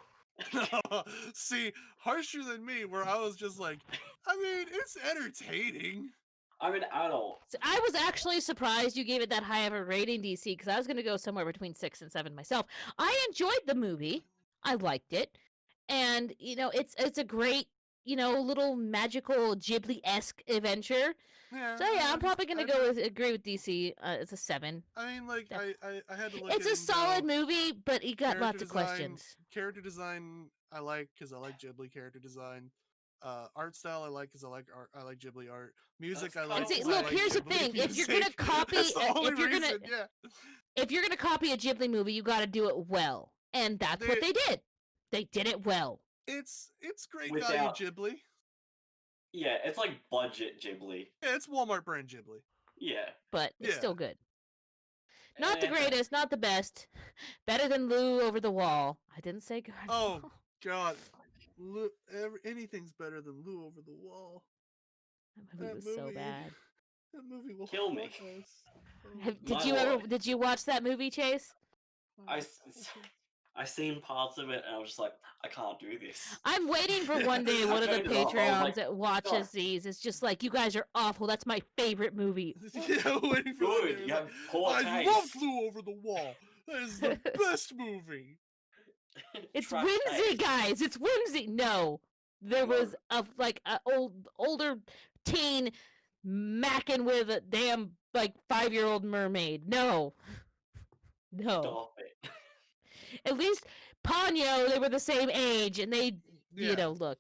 Speaker 2: See, harsher than me, where I was just like, I mean, it's entertaining.
Speaker 3: I'm an adult.
Speaker 1: So I was actually surprised you gave it that high of a rating, DC, because I was going to go somewhere between 6 and 7 myself. I enjoyed the movie. I liked it, and it's a great little magical Ghibli esque adventure.
Speaker 2: Yeah,
Speaker 1: So yeah, I'm probably going to agree with DC. It's a 7.
Speaker 2: I mean, like,
Speaker 1: Def-
Speaker 2: I had to look at
Speaker 1: It's
Speaker 2: it
Speaker 1: a
Speaker 2: and
Speaker 1: solid
Speaker 2: go,
Speaker 1: movie, but you got lots of questions.
Speaker 2: character design, I like because I like Ghibli character design. Art style I like because I like Ghibli art. Music
Speaker 3: That's
Speaker 2: I
Speaker 3: kind
Speaker 1: And
Speaker 2: like
Speaker 3: of
Speaker 1: see,
Speaker 2: because I
Speaker 1: look,
Speaker 3: what.
Speaker 2: like
Speaker 1: here's the
Speaker 2: Ghibli
Speaker 1: thing: if you're gonna
Speaker 2: music.
Speaker 1: copy,
Speaker 2: That's the only
Speaker 1: if you're gonna
Speaker 2: reason. Yeah,
Speaker 1: if you're gonna copy a Ghibli movie, you got to do it well, and that's what
Speaker 2: they
Speaker 1: they did. They did it well.
Speaker 2: it's great value
Speaker 3: Without.
Speaker 2: Ghibli.
Speaker 3: Yeah, it's like budget Ghibli.
Speaker 2: Yeah, it's Walmart brand Ghibli.
Speaker 3: Yeah.
Speaker 1: but it's
Speaker 2: Yeah.
Speaker 1: still good. Not the
Speaker 3: Eh.
Speaker 1: greatest, not the best. Better than Lou Over the Wall. I didn't say good.
Speaker 2: Oh God, anything's better than Lou Over the Wall.
Speaker 1: That movie was so bad.
Speaker 2: That movie will
Speaker 3: Kill me.
Speaker 2: haunt us. Oh,
Speaker 1: Did
Speaker 3: My
Speaker 1: you ever?
Speaker 3: lord.
Speaker 1: Did you watch that movie, Chase?
Speaker 3: I seen parts of it and I was just like, I can't do this.
Speaker 1: I'm waiting for one day
Speaker 3: I
Speaker 1: one of the
Speaker 3: turned it off. I was
Speaker 1: Patreons
Speaker 3: like,
Speaker 1: that
Speaker 3: God,
Speaker 1: watches these. It's just like, you guys are awful. That's my favorite movie.
Speaker 2: Yeah, waiting for that
Speaker 3: good.
Speaker 2: day.
Speaker 3: You
Speaker 2: It's
Speaker 3: have
Speaker 2: like,
Speaker 3: poor
Speaker 2: I
Speaker 3: taste.
Speaker 2: loved Lou Over the Wall. That is the best movie.
Speaker 1: It's
Speaker 3: Trash
Speaker 1: whimsy,
Speaker 3: taste.
Speaker 1: guys. It's whimsy. No, there
Speaker 3: No.
Speaker 1: was a older teen macking with a damn 5-year-old mermaid. No, no.
Speaker 3: Stop it.
Speaker 1: At least Ponyo, they were the same age, and they,
Speaker 2: Yeah,
Speaker 1: look,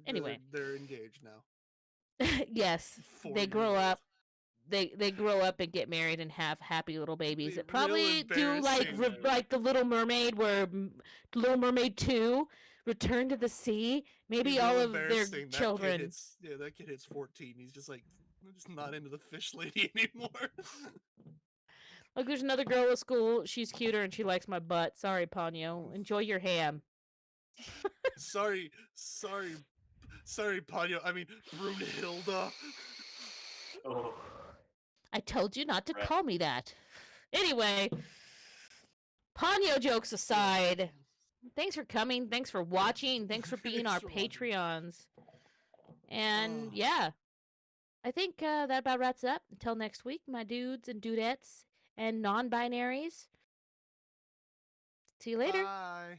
Speaker 1: Anyway,
Speaker 2: they're engaged now.
Speaker 1: yes,
Speaker 2: 40
Speaker 1: they
Speaker 2: years
Speaker 1: grow
Speaker 2: old.
Speaker 1: up. They grow up and get married and have happy little babies.
Speaker 2: Be
Speaker 1: That
Speaker 2: real
Speaker 1: probably do
Speaker 2: embarrassing.
Speaker 1: like the Little Mermaid, where Little Mermaid 2, Return to the Sea.
Speaker 2: Be
Speaker 1: Maybe
Speaker 2: real
Speaker 1: all of their
Speaker 2: embarrassing.
Speaker 1: children.
Speaker 2: That kid hits 14. He's just like, I'm just not into the fish lady anymore.
Speaker 1: Like, there's another girl at school. She's cuter and she likes my butt. Sorry, Ponyo. Enjoy your ham.
Speaker 2: sorry, Ponyo. I mean, Brunhilde.
Speaker 3: Oh,
Speaker 1: I told you not to
Speaker 3: right.
Speaker 1: call me that. Anyway, Ponyo jokes aside, thanks for coming. Thanks for watching. Thanks for being our
Speaker 2: for watching.
Speaker 1: Patreons. And
Speaker 2: Oh.
Speaker 1: yeah, I think that about wraps up. Until next week, my dudes and dudettes and non binaries. See you later.
Speaker 2: Bye.